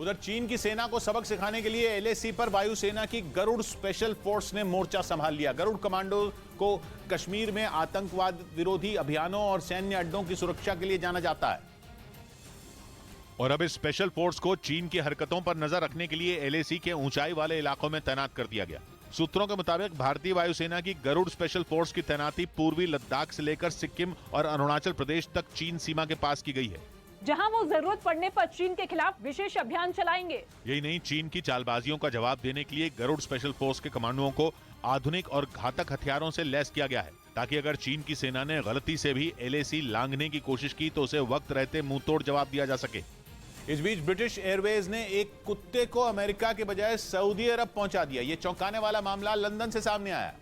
A: उधर चीन की सेना को सबक सिखाने के लिए एलएसी पर वायुसेना की गरुड़ स्पेशल फोर्स ने मोर्चा संभाल लिया। गरुड़ कमांडो को कश्मीर में आतंकवाद विरोधी अभियानों और सैन्य अड्डों की सुरक्षा के लिए जाना जाता है।
B: और अब इस स्पेशल फोर्स को चीन की हरकतों पर नजर रखने के लिए एलएसी के ऊंचाई वाले इलाकों में तैनात कर दिया गया। सूत्रों के मुताबिक भारतीय वायुसेना की गरुड़ स्पेशल फोर्स की तैनाती पूर्वी लद्दाख से लेकर सिक्किम और अरुणाचल प्रदेश तक चीन सीमा के पास की गई है,
C: जहां वो जरूरत पड़ने पर चीन के खिलाफ विशेष अभियान चलाएंगे।
B: यही नहीं, चीन की चालबाजियों का जवाब देने के लिए गरुड़ स्पेशल फोर्स के कमांडोओं को आधुनिक और घातक हथियारों से लैस किया गया है, ताकि अगर चीन की सेना ने गलती से भी एलएसी लांघने की कोशिश की तो उसे वक्त रहते मुंहतोड़ जवाब दिया जा सके।
A: इस बीच ब्रिटिश एयरवेज ने एक कुत्ते को अमेरिका के बजाय सऊदी अरब पहुंचा दिया। यह चौंकाने वाला मामला लंदन से सामने आया,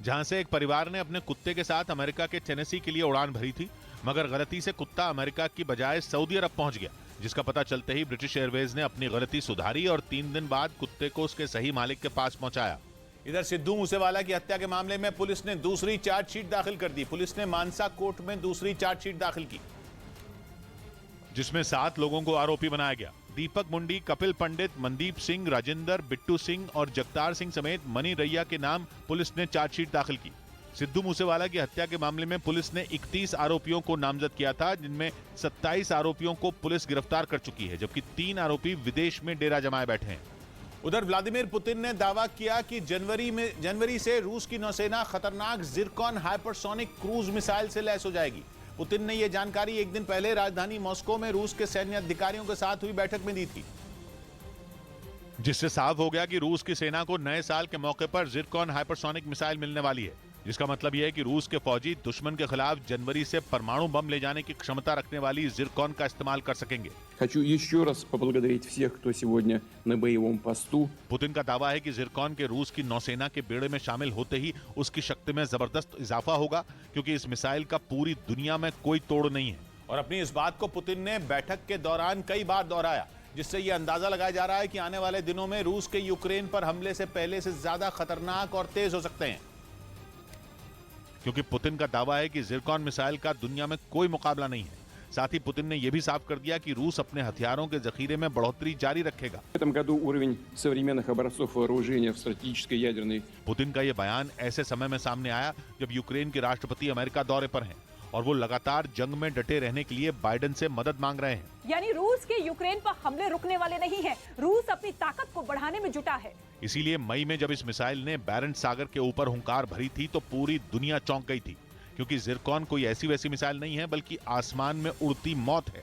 B: जहां से एक परिवार ने अपने कुत्ते के साथ अमेरिका के टेनेसी के लिए उड़ान भरी थी, मगर गलती से कुत्ता अमेरिका की बजाय सऊदी अरब पहुंच गया, जिसका पता चलते ही ब्रिटिश एयरवेज ने अपनी गलती सुधारी और 3 दिन बाद कुत्ते को उसके सही मालिक के पास पहुंचाया।
A: इधर सिद्धू मूसेवाला की हत्या के मामले में पुलिस ने दूसरी चार्जशीट दाखिल कर दी। पुलिस ने मानसा कोर्ट में दूसरी चार्जशीट दाखिल की,
B: जिसमें 7 लोगों को आरोपी बनाया गया। दीपक मुंडी, कपिल पंडित, मनदीप सिंह, राजेंद्र, बिट्टू सिंह और जगतार सिंह समेत मनी रैया के नाम पुलिस ने चार्जशीट दाखिल की। सिद्धू मूसेवाला की हत्या के मामले में पुलिस ने 31 आरोपियों को नामजद किया था, जिनमें 27 आरोपियों को पुलिस गिरफ्तार कर चुकी है, जबकि 3 आरोपी विदेश में डेरा जमाए बैठे हैं।
A: उधर व्लादिमीर पुतिन ने दावा किया कि जनवरी से रूस की नौसेना खतरनाक जिरकॉन हाइपरसोनिक क्रूज मिसाइल से लैस हो जाएगी। पुतिन ने यह जानकारी एक दिन पहले राजधानी मॉस्को में रूस के सैन्य अधिकारियों के साथ हुई बैठक में दी थी,
B: जिससे साफ हो गया कि रूस की सेना को नए साल के मौके पर जिरकॉन हाइपरसोनिक मिसाइल मिलने वाली है, जिसका मतलब यह है कि रूस के फौजी दुश्मन के खिलाफ जनवरी से परमाणु बम ले जाने की क्षमता रखने वाली जिरकॉन का इस्तेमाल कर सकेंगे।
H: Хочу еще раз поблагодарить всех, кто сегодня на боевом посту.
B: पुतिन का दावा है कि जिरकॉन के रूस की नौसेना के बेड़े में शामिल होते ही उसकी शक्ति में जबरदस्त इजाफा होगा, क्योंकि इस मिसाइल का पूरी दुनिया में कोई तोड़ नहीं है।
A: और अपनी इस बात को पुतिन ने बैठक के दौरान कई बार दोहराया, जिससे यह अंदाजा लगाया जा रहा है कि आने वाले दिनों में रूस के यूक्रेन पर हमले से पहले से ज्यादा खतरनाक और तेज हो सकते हैं,
B: क्योंकि पुतिन का दावा है कि जिरकॉन मिसाइल का दुनिया में कोई मुकाबला नहीं है। साथ ही पुतिन ने यह भी साफ कर दिया कि रूस अपने हथियारों के जखीरे में बढ़ोतरी जारी रखेगा।
H: В этом году уровень современных образцов вооружения в стратегической ядерной.
B: पुतिन का यह बयान ऐसे समय में सामने आया जब यूक्रेन के राष्ट्रपति अमेरिका दौरे पर हैं और वो लगातार जंग में डटे रहने के लिए बाइडेन से मदद मांग रहे हैं।
C: यानी रूस के यूक्रेन पर हमले रुकने वाले नहीं हैं। रूस अपनी ताकत को बढ़ाने में जुटा है।
B: इसीलिए मई में जब इस मिसाइल ने बैरेंट सागर के ऊपर हुंकार भरी थी तो पूरी दुनिया चौंक गई थी, क्योंकि जिरकॉन कोई ऐसी वैसी मिसाइल नहीं है, बल्कि आसमान में उड़ती मौत है।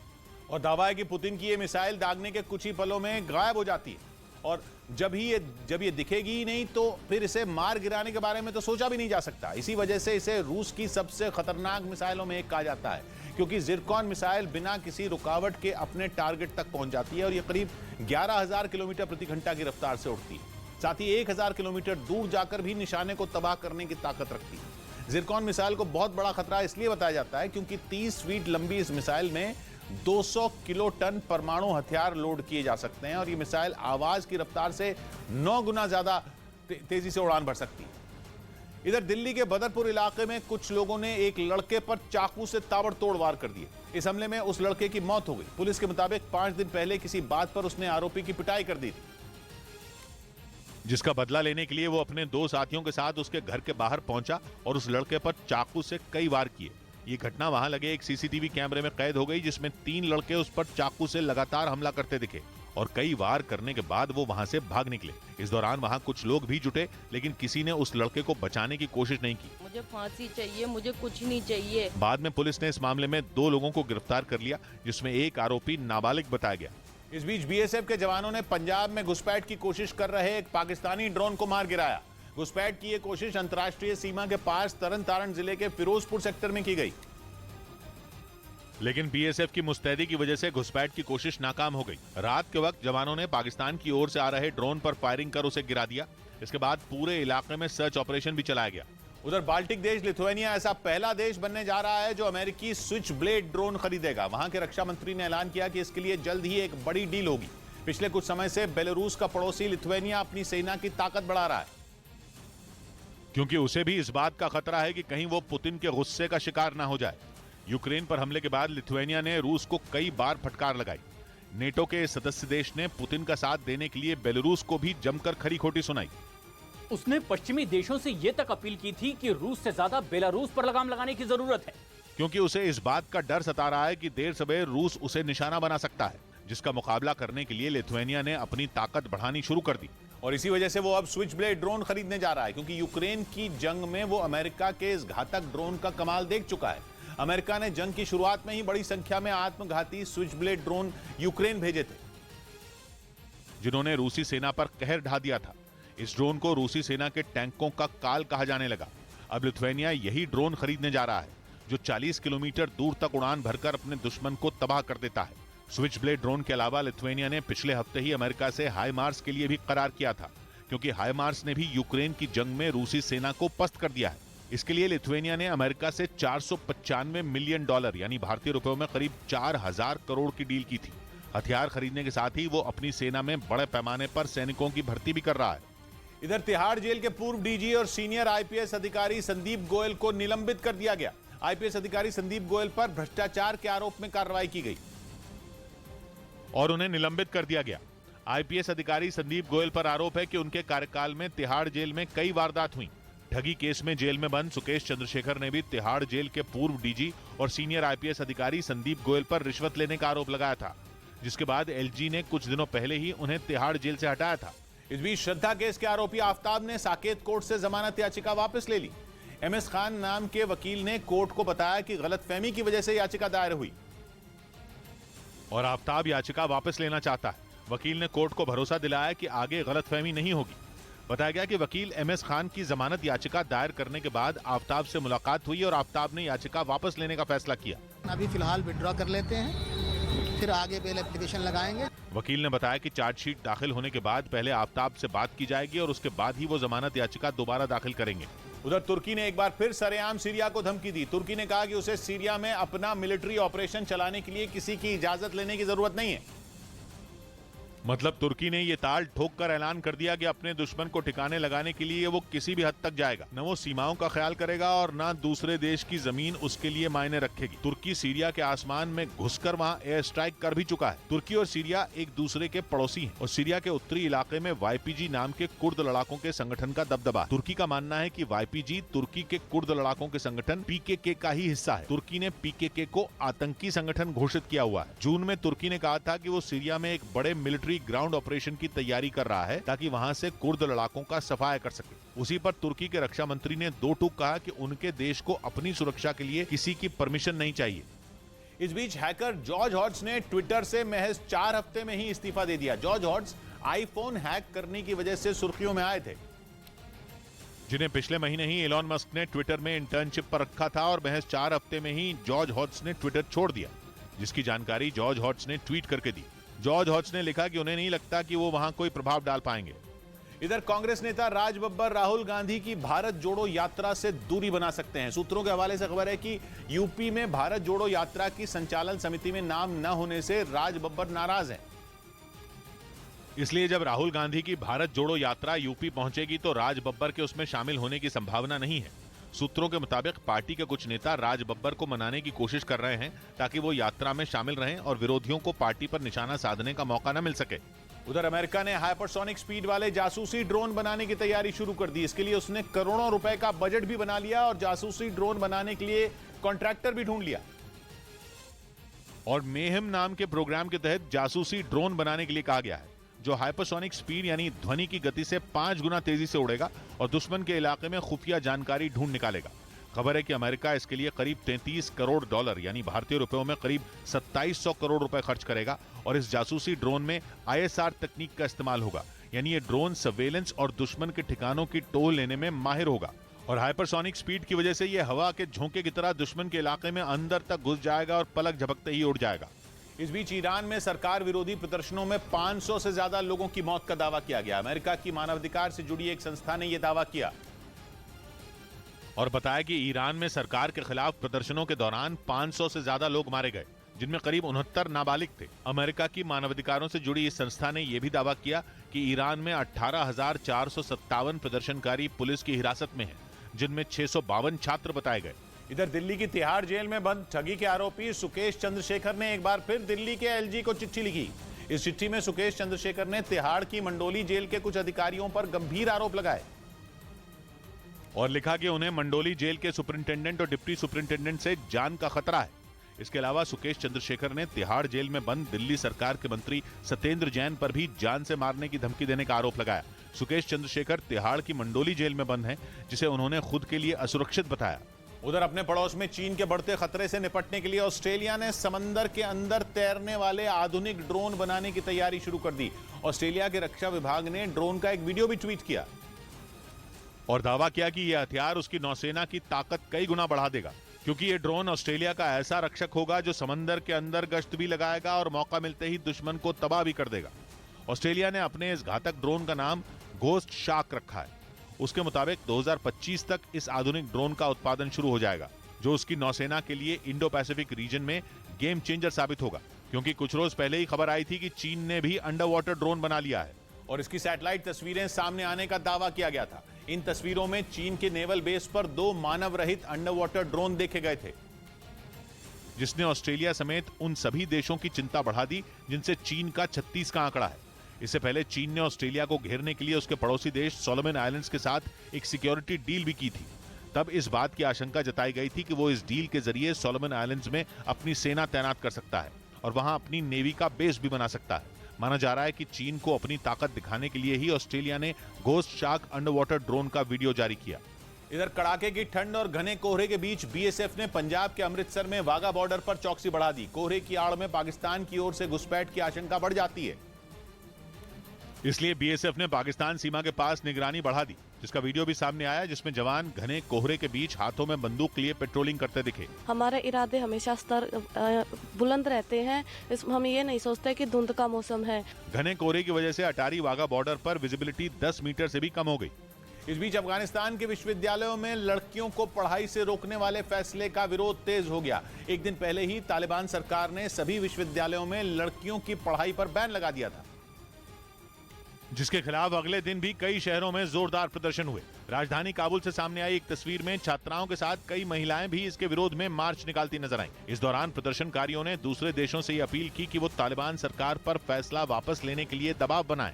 A: और दावा है कि पुतिन की ये मिसाइल दागने के कुछ ही पलों में गायब हो जाती है, और जब ये दिखेगी ही नहीं तो फिर इसे मार गिराने के बारे में तो सोचा भी नहीं जा सकता। इसी वजह से इसे रूस की सबसे खतरनाक मिसाइलों में एक कहा जाता है, क्योंकि जिरकॉन मिसाइल बिना किसी रुकावट के अपने टारगेट तक पहुंच जाती है और ये करीब 11,000 किलोमीटर प्रति घंटा की रफ्तार से उड़ती है। साथ ही 1,000 किलोमीटर दूर जाकर भी निशाने को तबाह करने की ताकत रखती है। जिरकॉन मिसाइल को बहुत बड़ा खतरा इसलिए बताया जाता है क्योंकि 30 फीट लंबी इस मिसाइल में 200 किलो टन परमाणु हथियार लोड किए जा सकते हैं और ये मिसाइल आवाज की रफ्तार से 9 गुना ज्यादा तेजी से उड़ान भर सकती है। इधर दिल्ली के बदरपुर इलाके में कुछ लोगों ने एक लड़के पर चाकू से ताबड़तोड़ वार कर दिए। इस हमले में उस लड़के की मौत हो गई। पुलिस के मुताबिक 5 दिन पहले किसी बात पर उसने आरोपी की पिटाई कर दी थी,
B: जिसका बदला लेने के लिए वो अपने 2 साथियों के साथ उसके घर के बाहर पहुंचा और उस लड़के पर चाकू से कई वार किए। ये घटना वहां लगे एक सीसीटीवी कैमरे में कैद हो गई, जिसमें 3 लड़के उस पर चाकू से लगातार हमला करते दिखे और कई वार करने के बाद वो वहां से भाग निकले। इस दौरान वहां कुछ लोग भी जुटे, लेकिन किसी ने उस लड़के को बचाने की कोशिश नहीं की।
L: मुझे फांसी चाहिए, मुझे कुछ नहीं चाहिए।
B: बाद में पुलिस ने इस मामले में 2 लोगों को गिरफ्तार कर लिया, जिसमें एक आरोपी नाबालिग बताया गया।
A: इस बीच बीएसएफ के जवानों ने पंजाब में घुसपैठ की कोशिश कर रहे एक पाकिस्तानी ड्रोन को मार गिराया। घुसपैठ की यह कोशिश अंतर्राष्ट्रीय सीमा के पास तरन तारण जिले के फिरोजपुर सेक्टर में की गई,
B: लेकिन बीएसएफ की मुस्तैदी की वजह से घुसपैठ की कोशिश नाकाम हो गई। रात के वक्त जवानों ने पाकिस्तान की ओर से आ रहे ड्रोन पर फायरिंग कर उसे गिरा दिया। इसके बाद पूरे इलाके में सर्च ऑपरेशन भी चलाया गया।
A: उधर बाल्टिक देश लिथुआनिया ऐसा पहला देश बनने जा रहा है जो अमेरिकी स्विच ब्लेड ड्रोन खरीदेगा। वहां के रक्षा मंत्री ने ऐलान किया कि इसके लिए जल्द ही एक बड़ी डील होगी। पिछले कुछ समय से बेलारूस का पड़ोसी लिथुआनिया अपनी सेना की ताकत बढ़ा रहा है,
B: क्योंकि उसे भी इस बात का खतरा है कि कहीं वो पुतिन के गुस्से का शिकार ना हो जाए। यूक्रेन पर हमले के बाद लिथुआनिया ने रूस को कई बार फटकार लगाई। नेटो के सदस्य देश ने पुतिन का साथ देने के लिए बेलारूस को भी जमकर खरी खोटी सुनाई।
I: उसने पश्चिमी देशों से यह तक अपील की थी कि रूस से ज्यादा बेलारूस पर लगाम लगाने की जरूरत है,
B: क्योंकि उसे इस बात का डर सता रहा है कि देर सवेर रूस उसे निशाना बना सकता है, जिसका मुकाबला करने के लिए लिथुआनिया ने अपनी ताकत बढ़ानी शुरू कर दी।
A: और इसी वजह से वो अब स्विच ब्लेड ड्रोन खरीदने जा रहा है, क्योंकि यूक्रेन की जंग में वो अमेरिका के इस घातक ड्रोन का कमाल देख चुका है। अमेरिका ने जंग की शुरुआत में ही बड़ी संख्या में आत्मघाती स्विच ब्लेड ड्रोन यूक्रेन भेजे थे,
B: जिन्होंने रूसी सेना पर कहर ढा दिया था। इस ड्रोन को रूसी सेना के टैंकों का काल कहा जाने लगा। अब लिथुआनिया यही ड्रोन खरीदने जा रहा है, जो 40 किलोमीटर दूर तक उड़ान भरकर अपने दुश्मन को तबाह कर देता है। स्विच ब्लेड ड्रोन के अलावा लिथुआनिया ने पिछले हफ्ते ही अमेरिका से हाईमार्स के लिए भी करार किया था, क्योंकि हाईमार्स ने भी यूक्रेन की जंग में रूसी सेना को पस्त कर दिया है। इसके लिए लिथुआनिया ने अमेरिका से $495 मिलियन यानी भारतीय रुपयों में करीब 4,000 करोड़ की डील की थी। हथियार खरीदने के साथ ही वो अपनी सेना में बड़े पैमाने पर सैनिकों की भर्ती भी कर रहा है।
A: इधर तिहाड़ जेल के पूर्व डीजी और सीनियर आईपीएस अधिकारी संदीप गोयल को निलंबित कर दिया गया। आईपीएस अधिकारी संदीप गोयल पर भ्रष्टाचार के आरोप में कार्रवाई की गई
B: और उन्हें निलंबित कर दिया गया। आईपीएस अधिकारी संदीप गोयल पर आरोप है कि उनके कार्यकाल में तिहाड़ जेल में कई वारदात हुई। ठगी केस में जेल में बंद सुकेश चंद्रशेखर ने भी तिहाड़ जेल के पूर्व डीजी और सीनियर आईपीएस अधिकारी संदीप गोयल पर रिश्वत लेने का आरोप लगाया था, जिसके बाद एलजी ने कुछ दिनों पहले ही उन्हें तिहाड़ जेल से हटाया था।
A: इस बीच श्रद्धा केस के आरोपी आफताब ने साकेत कोर्ट से जमानत याचिका वापस ले ली। एमएस खान नाम के वकील ने कोर्ट को बताया कि गलतफहमी की वजह से याचिका दायर हुई
B: और आफताब याचिका वापस लेना चाहता है। वकील ने कोर्ट को भरोसा दिलाया कि आगे गलतफहमी नहीं होगी। बताया गया कि वकील एमएस खान की जमानत याचिका दायर करने के बाद आफताब से मुलाकात हुई और आफताब ने याचिका वापस लेने का फैसला किया।
M: अभी फिलहाल विड्रॉ कर लेते हैं, फिर आगे बेल एप्लीकेशन लगाएंगे।
B: वकील ने बताया कि चार्जशीट दाखिल होने के बाद पहले आफताब से बात की जाएगी और उसके बाद ही वो जमानत याचिका दोबारा दाखिल करेंगे।
A: उधर तुर्की ने एक बार फिर सरेआम सीरिया को धमकी दी। तुर्की ने कहा कि उसे सीरिया में अपना मिलिट्री ऑपरेशन चलाने के लिए किसी की इजाजत लेने की जरूरत नहीं है।
B: मतलब तुर्की ने ये ताल ठोक कर ऐलान कर दिया कि अपने दुश्मन को ठिकाने लगाने के लिए वो किसी भी हद तक जाएगा। न वो सीमाओं का ख्याल करेगा और न दूसरे देश की जमीन उसके लिए मायने रखेगी। तुर्की सीरिया के आसमान में घुसकर वहां एयर स्ट्राइक कर भी चुका है। तुर्की और सीरिया एक दूसरे के पड़ोसी हैं और सीरिया के उत्तरी इलाके में YPG नाम के कुर्द लड़ाकों के संगठन का दबदबा। तुर्की का मानना है कि YPG तुर्की के कुर्द लड़ाकों के संगठन PKK का ही हिस्सा है। तुर्की ने PKK को आतंकी संगठन घोषित किया हुआ है। जून में तुर्की ने कहा था कि वो सीरिया में एक बड़े मिलिट्री ग्राउंड ऑपरेशन की तैयारी कर रहा है ताकि वहां से कुर्द लड़ाकों का सफाया कर सके। उसी पर तुर्की के रक्षा मंत्री ने दो टूक कहा कि उनके देश को अपनी सुरक्षा के लिए किसी की परमिशन नहीं चाहिए।
A: इस बीच हैकर जॉर्ज हॉट्स ने ट्विटर से महज 4 हफ्ते में ही इस्तीफा दे दिया। जॉर्ज हॉट्स आईफोन हैक करने की वजह से सुर्खियों में आए थे,
B: जिन्हें पिछले महीने ही एलॉन मस्क ने ट्विटर में इंटर्नशिप पर रखा था और महज 4 हफ्ते में ही जॉर्ज हॉट्स ने ट्विटर छोड़ दिया, जिसकी जानकारी जॉर्ज हॉट्स ने ट्वीट करके दी। जॉर्ज हॉट्स ने लिखा कि उन्हें नहीं लगता कि वो वहां कोई प्रभाव डाल पाएंगे।
A: इधर कांग्रेस नेता राज बब्बर राहुल गांधी की भारत जोड़ो यात्रा से दूरी बना सकते हैं। सूत्रों के हवाले से खबर है कि यूपी में भारत जोड़ो यात्रा की संचालन समिति में नाम न होने से राज बब्बर नाराज हैं।
B: इसलिए जब राहुल गांधी की भारत जोड़ो यात्रा यूपी पहुंचेगी तो राज बब्बर के उसमें शामिल होने की संभावना नहीं है। सूत्रों के मुताबिक पार्टी के कुछ नेता राज बब्बर को मनाने की कोशिश कर रहे हैं ताकि वो यात्रा में शामिल रहें और विरोधियों को पार्टी पर निशाना साधने का मौका न मिल सके।
A: उधर अमेरिका ने हाइपरसोनिक स्पीड वाले जासूसी ड्रोन बनाने की तैयारी शुरू कर दी। इसके लिए उसने करोड़ों रुपए का बजट भी बना लिया और जासूसी ड्रोन बनाने के लिए कॉन्ट्रैक्टर भी ढूंढ लिया।
B: और मेहम नाम के प्रोग्राम के तहत जासूसी ड्रोन बनाने के लिए कहा गया है, जो हाइपरसोनिक स्पीड यानी ध्वनि की गति से 5 गुना तेजी से उड़ेगा और दुश्मन के इलाके में खुफिया जानकारी ढूंढ निकालेगा। खबर है कि अमेरिका इसके लिए करीब $33 करोड़ यानी भारतीय रुपयों में करीब 2700 करोड़ रुपए खर्च करेगा और इस जासूसी ड्रोन में ISR तकनीक का इस्तेमाल होगा, यानी ये ड्रोन सर्वेलेंस और दुश्मन के ठिकानों की टोल लेने में माहिर होगा। और हाइपरसोनिक स्पीड की वजह से ये हवा के झोंके की तरह दुश्मन के इलाके में अंदर तक घुस जाएगा और पलक झपकते ही उड़ जाएगा।
A: इस बीच ईरान में सरकार विरोधी प्रदर्शनों में 500 से ज्यादा लोगों की मौत का दावा किया गया। अमेरिका की मानवाधिकार से जुड़ी एक संस्था ने यह दावा किया
B: और बताया कि ईरान में सरकार के खिलाफ प्रदर्शनों के दौरान 500 से ज्यादा लोग मारे गए, जिनमें करीब 69 नाबालिग थे। अमेरिका की मानवाधिकारों से जुड़ी इस संस्था ने यह भी दावा किया कि ईरान में 18,457 प्रदर्शनकारी पुलिस की हिरासत में हैं, जिनमें 652 छात्र बताए गए।
A: इधर दिल्ली की तिहाड़ जेल में बंद ठगी के आरोपी सुकेश चंद्रशेखर ने एक बार फिर दिल्ली के एलजी को चिट्ठी लिखी। इस चिट्ठी में सुकेश चंद्रशेखर ने तिहाड़ की मंडोली जेल के कुछ अधिकारियों पर गंभीर आरोप लगाए
B: और लिखा कि उन्हें मंडोली जेल के सुपरिंटेंडेंट और डिप्टी सुपरिंटेंडेंट से जान का खतरा है। इसके अलावा सुकेश चंद्रशेखर ने तिहाड़ जेल में बंद दिल्ली सरकार के मंत्री सत्येंद्र जैन पर भी जान से मारने की धमकी देने का आरोप लगाया। सुकेश चंद्रशेखर तिहाड़ की मंडोली जेल में बंद हैं, जिसे उन्होंने खुद के लिए असुरक्षित बताया।
A: उधर अपने पड़ोस में चीन के बढ़ते खतरे से निपटने के लिए ऑस्ट्रेलिया ने समंदर के अंदर तैरने वाले आधुनिक ड्रोन बनाने की तैयारी शुरू कर दी। ऑस्ट्रेलिया के रक्षा विभाग ने ड्रोन का एक वीडियो भी ट्वीट किया
B: और दावा किया कि यह हथियार उसकी नौसेना की ताकत कई गुना बढ़ा देगा, क्योंकि यह ड्रोन ऑस्ट्रेलिया का ऐसा रक्षक होगा जो समंदर के अंदर गश्त भी लगाएगा और मौका मिलते ही दुश्मन को तबाह भी कर देगा। ऑस्ट्रेलिया ने अपने इस घातक ड्रोन का नाम घोस्ट शार्क रखा है। उसके मुताबिक 2025 तक इस आधुनिक ड्रोन का उत्पादन शुरू हो जाएगा, जो उसकी नौसेना के लिए इंडो पैसिफिक रीजन में गेम चेंजर साबित होगा, क्योंकि कुछ रोज पहले ही खबर आई थी कि चीन ने भी अंडर वाटर ड्रोन बना लिया है
A: और इसकी सैटेलाइट तस्वीरें सामने आने का दावा किया गया था। इन तस्वीरों में चीन के नेवल बेस पर 2 मानव रहित अंडर वाटर ड्रोन देखे गए थे,
B: जिसने ऑस्ट्रेलिया समेत उन सभी देशों की चिंता बढ़ा दी जिनसे चीन का 36 का आंकड़ा है। इससे पहले चीन ने ऑस्ट्रेलिया को घेरने के लिए उसके पड़ोसी देश सोलोमन आइलैंड्स के साथ एक सिक्योरिटी डील भी की थी। तब इस बात की आशंका जताई गई थी कि वो इस डील के जरिए सोलोमन आइलैंड्स में अपनी सेना तैनात कर सकता है और वहां अपनी नेवी का बेस भी बना सकता है। माना जा रहा है कि चीन को अपनी ताकत दिखाने के लिए ही ऑस्ट्रेलिया ने ghost shark under water drone का वीडियो जारी किया।
A: इधर कड़ाके की ठंड और घने कोहरे के बीच बीएसएफ ने पंजाब के अमृतसर में वाघा बॉर्डर पर चौकसी बढ़ा दी। कोहरे की आड़ में पाकिस्तान की ओर से घुसपैठ की आशंका बढ़ जाती है,
B: इसलिए बीएसएफ ने पाकिस्तान सीमा के पास निगरानी बढ़ा दी, जिसका वीडियो भी सामने आया, जिसमें जवान घने कोहरे के बीच हाथों में बंदूक लिए पेट्रोलिंग करते दिखे।
L: हमारे इरादे हमेशा स्तर बुलंद रहते हैं। हम ये नहीं सोचते कि धुंध का मौसम है।
B: घने कोहरे की वजह से अटारी वाघा बॉर्डर पर विजिबिलिटी 10 मीटर से भी कम हो गई।
A: इस बीच अफगानिस्तान के विश्वविद्यालयों में लड़कियों को पढ़ाई से रोकने वाले फैसले का विरोध तेज हो गया। एक दिन पहले ही तालिबान सरकार ने सभी विश्वविद्यालयों में लड़कियों की पढ़ाई पर बैन लगा दिया था,
B: जिसके खिलाफ अगले दिन भी कई शहरों में जोरदार प्रदर्शन हुए। राजधानी काबुल से सामने आई एक तस्वीर में छात्राओं के साथ कई महिलाएं भी इसके विरोध में मार्च निकालती नजर आईं। इस दौरान प्रदर्शनकारियों ने दूसरे देशों से ये अपील की कि वो तालिबान सरकार पर फैसला वापस लेने के लिए दबाव बनाएं।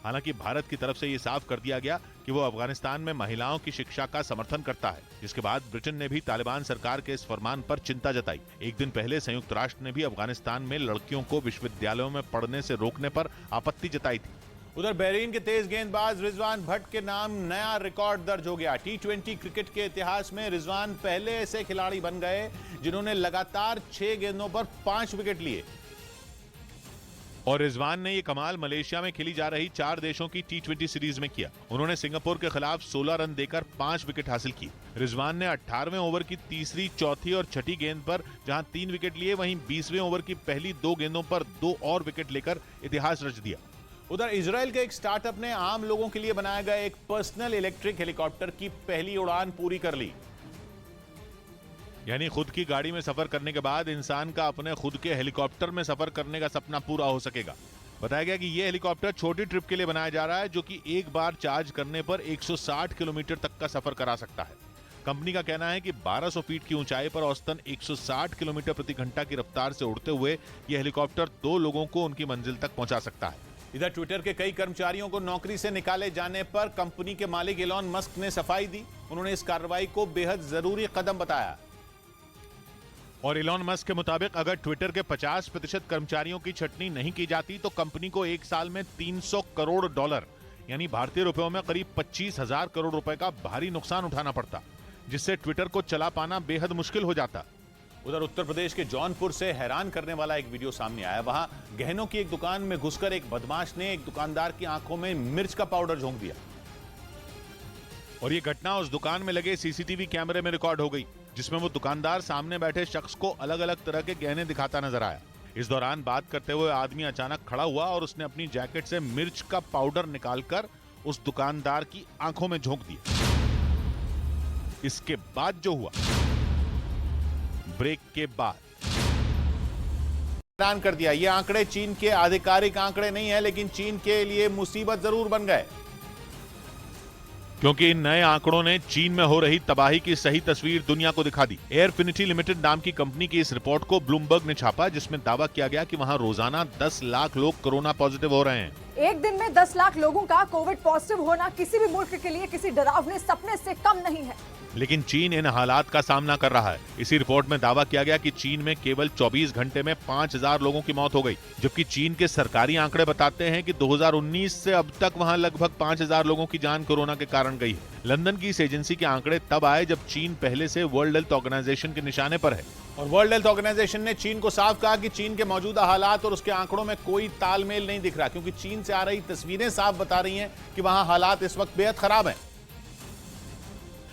B: हालांकि भारत की तरफ से ये साफ कर दिया गया कि वो अफगानिस्तान में महिलाओं की शिक्षा का समर्थन करता है, जिसके बाद ब्रिटेन ने भी तालिबान सरकार के इस फरमान पर चिंता जताई। एक दिन पहले संयुक्त राष्ट्र ने भी अफगानिस्तान में लड़कियों को विश्वविद्यालयों में पढ़ने से रोकने पर आपत्ति जताई थी।
A: उधर बहरीन के तेज गेंदबाज रिजवान भट्ट के नाम नया रिकॉर्ड दर्ज हो गया। T20 क्रिकेट के इतिहास में रिजवान पहले ऐसे खिलाड़ी बन गए जिन्होंने लगातार 6 गेंदों पर 5 विकेट लिए।
B: और रिजवान ने ये कमाल मलेशिया में खेली जा रही 4 देशों की T20 सीरीज में किया। उन्होंने सिंगापुर के खिलाफ 16 रन देकर 5 विकेट हासिल किए। रिजवान ने 18वें ओवर की तीसरी, चौथी और छठी गेंद पर जहां 3 विकेट लिए, वहीं 20वें ओवर की पहली 2 गेंदों पर 2 और विकेट लेकर इतिहास रच दिया।
A: उधर इजराइल के एक स्टार्टअप ने आम लोगों के लिए बनाया गया एक पर्सनल इलेक्ट्रिक हेलीकॉप्टर की पहली उड़ान पूरी कर ली।
B: यानी खुद की गाड़ी में सफर करने के बाद इंसान का अपने खुद के हेलीकॉप्टर में सफर करने का सपना पूरा हो सकेगा। बताया गया कि यह हेलीकॉप्टर छोटी ट्रिप के लिए बनाया जा रहा है, जो कि एक बार चार्ज करने पर 160 किलोमीटर तक का सफर करा सकता है। कंपनी का कहना है कि 1200 फीट की ऊंचाई पर औसतन 160 किलोमीटर प्रति घंटा की रफ्तार से उड़ते हुए यह हेलीकॉप्टर 2 लोगों को उनकी मंजिल तक पहुंचा सकता है।
A: इधर ट्विटर के कई कर्मचारियों को नौकरी से निकाले जाने पर कंपनी के मालिक इलॉन मस्क ने सफाई दी। उन्होंने इस कार्रवाई को बेहद जरूरी कदम बताया।
B: और इलॉन मस्क के मुताबिक अगर ट्विटर के 50% कर्मचारियों की छटनी नहीं की जाती तो कंपनी को एक साल में $300 करोड़ यानी भारतीय रुपयों में करीब 25,000 करोड़ रुपए का भारी नुकसान उठाना पड़ता, जिससे ट्विटर को चला पाना बेहद मुश्किल हो जाता।
A: उधर उत्तर प्रदेश के जौनपुर से हैरान करने वाला एक वीडियो सामने आया। वहां गहनों की एक दुकान में घुसकर एक बदमाश ने एक दुकानदार की आंखों में मिर्च का पाउडर झोंक दिया।
B: और ये घटना उस दुकान में लगे सीसीटीवी कैमरे में रिकॉर्ड हो गई, जिसमें वो दुकानदार सामने बैठे शख्स को अलग अलग तरह के गहने दिखाता नजर आया। इस दौरान बात करते हुए आदमी अचानक खड़ा हुआ और उसने अपनी जैकेट से मिर्च का पाउडर निकालकर उस दुकानदार की आंखों में झोंक दिया। इसके बाद जो हुआ, ब्रेक के बाद
A: हैरान कर दिया। ये आंकड़े चीन के आधिकारिक आंकड़े नहीं है, लेकिन चीन के लिए मुसीबत जरूर बन गए,
B: क्योंकि इन नए आंकड़ों ने चीन में हो रही तबाही की सही तस्वीर दुनिया को दिखा दी। एयरफिनिटी लिमिटेड नाम की कंपनी की इस रिपोर्ट को ब्लूमबर्ग ने छापा, जिसमें दावा किया गया कि वहां रोजाना 10 लाख लोग कोरोना पॉजिटिव हो रहे हैं।
C: एक दिन में 10 लाख लोगों का कोविड पॉजिटिव होना किसी भी मुल्क के लिए किसी डरावने सपने से कम नहीं है।
B: लेकिन चीन इन हालात का सामना कर रहा है। इसी रिपोर्ट में दावा किया गया कि चीन में केवल 24 घंटे में 5000 लोगों की मौत हो गई, जबकि चीन के सरकारी आंकड़े बताते हैं कि 2019 से अब तक वहां लगभग 5000 लोगों की जान कोरोना के कारण गई है। लंदन की इस एजेंसी के आंकड़े तब आए जब चीन पहले से वर्ल्ड हेल्थ ऑर्गेनाइजेशन के निशाने पर है।
A: और वर्ल्ड हेल्थ ऑर्गेनाइजेशन ने चीन को साफ कहा कि चीन के मौजूदा हालात और उसके आंकड़ों में कोई तालमेल नहीं दिख रहा, क्योंकि चीन से आ रही तस्वीरें साफ बता रही हैं कि वहां हालात इस वक्त बेहद खराब हैं।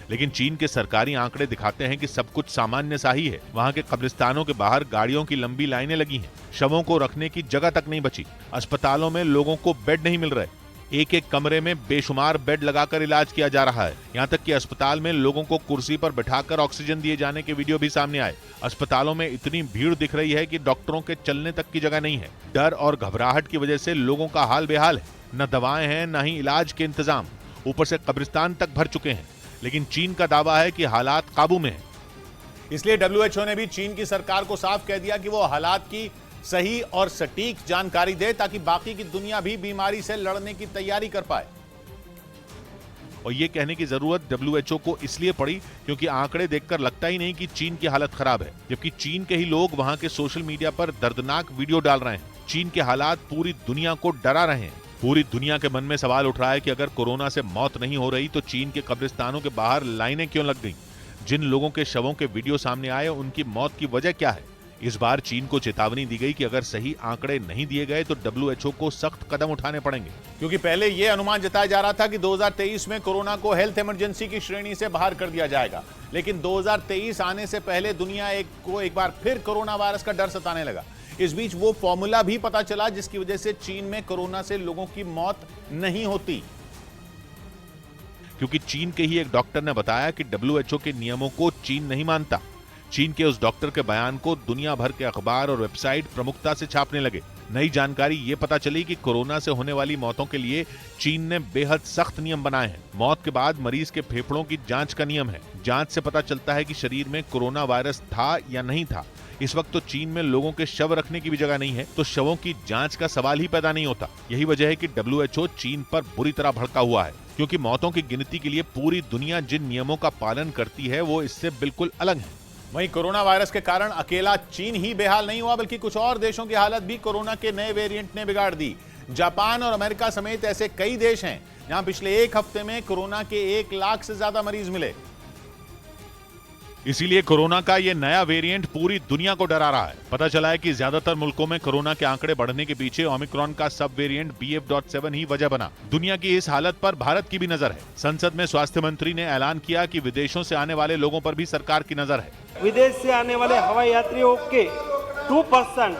B: लेकिन चीन के सरकारी आंकड़े दिखाते हैं कि सब कुछ सामान्य सा ही है। वहां के कब्रिस्तानों के बाहर गाड़ियों की लंबी लाइनें लगी हैं, शवों को रखने की जगह तक नहीं बची, अस्पतालों में लोगों को बेड नहीं मिल रहे, एक एक कमरे में बेशुमार बेड लगाकर इलाज किया जा रहा है। यहाँ तक कि अस्पताल में लोगों को कुर्सी पर बिठाकर ऑक्सीजन दिए जाने के वीडियो भी सामने आए। अस्पतालों में इतनी भीड़ दिख रही है कि डॉक्टरों के चलने तक की जगह नहीं है। डर और घबराहट की वजह से लोगों का हाल बेहाल है, न दवाएं हैं न ही इलाज के इंतजाम, ऊपर से कब्रिस्तान तक भर चुके हैं। लेकिन चीन का दावा है कि हालात काबू में है।
A: इसलिए WHO ने भी चीन की सरकार को साफ कह दिया कि वो हालात की सही और सटीक जानकारी दे ताकि बाकी की दुनिया भी बीमारी से लड़ने की तैयारी कर पाए।
B: और ये कहने की जरूरत WHO को इसलिए पड़ी क्योंकि आंकड़े देखकर लगता ही नहीं कि चीन की हालत खराब है, जबकि चीन के ही लोग वहां के सोशल मीडिया पर दर्दनाक वीडियो डाल रहे हैं। चीन के हालात पूरी दुनिया को डरा रहे हैं। पूरी दुनिया के मन में सवाल उठ रहा है कि अगर कोरोना से मौत नहीं हो रही तो चीन के कब्रिस्तानों के बाहर लाइनें क्यों लग गईं? जिन लोगों के शवों के वीडियो सामने आए उनकी मौत की वजह क्या है? इस बार चीन को चेतावनी दी गई कि अगर सही आंकड़े नहीं दिए गए तो WHO को सख्त कदम उठाने पड़ेंगे,
A: क्योंकि पहले यह अनुमान जताया जा रहा था कि 2023 में कोरोना को हेल्थ इमरजेंसी की श्रेणी से बाहर कर दिया जाएगा, लेकिन 2023 आने से पहले दुनिया को एक बार फिर कोरोना वायरस का डर सताने लगा। इस बीच वो फॉर्मूला भी पता चला जिसकी वजह से चीन में कोरोना से लोगों की मौत नहीं होती,
B: क्योंकि चीन के ही एक डॉक्टर ने बताया कि WHO के नियमों को चीन नहीं मानता। चीन के उस डॉक्टर के बयान को दुनिया भर के अखबार और वेबसाइट प्रमुखता से छापने लगे। नई जानकारी ये पता चली कि कोरोना से होने वाली मौतों के लिए चीन ने बेहद सख्त नियम बनाए हैं। मौत के बाद मरीज के फेफड़ों की जांच का नियम है। जांच से पता चलता है कि शरीर में कोरोना वायरस था या नहीं था। इस वक्त तो चीन में लोगों के शव रखने की भी जगह नहीं है, तो शवों की जांच का सवाल ही पैदा नहीं होता। यही वजह है कि WHO चीन पर बुरी तरह भड़का हुआ है, क्योंकि मौतों की गिनती के लिए पूरी दुनिया जिन नियमों का पालन करती है वो इससे बिल्कुल अलग है।
A: वहीं कोरोना वायरस के कारण अकेला चीन ही बेहाल नहीं हुआ, बल्कि कुछ और देशों की हालत भी कोरोना के नए वेरिएंट ने बिगाड़ दी। जापान और अमेरिका समेत ऐसे कई देश हैं जहां पिछले एक हफ्ते में कोरोना के 1 लाख से ज्यादा मरीज मिले।
B: इसीलिए कोरोना का ये नया वेरिएंट पूरी दुनिया को डरा रहा है। पता चला है कि ज्यादातर मुल्कों में कोरोना के आंकड़े बढ़ने के पीछे ओमिक्रॉन का सब वेरिएंट BF.7 ही वजह बना। दुनिया की इस हालत पर भारत की भी नजर है। संसद में स्वास्थ्य मंत्री ने ऐलान किया कि विदेशों से आने वाले लोगों पर भी सरकार की नजर है।
D: विदेश से आने वाले हवाई यात्रियों के 2%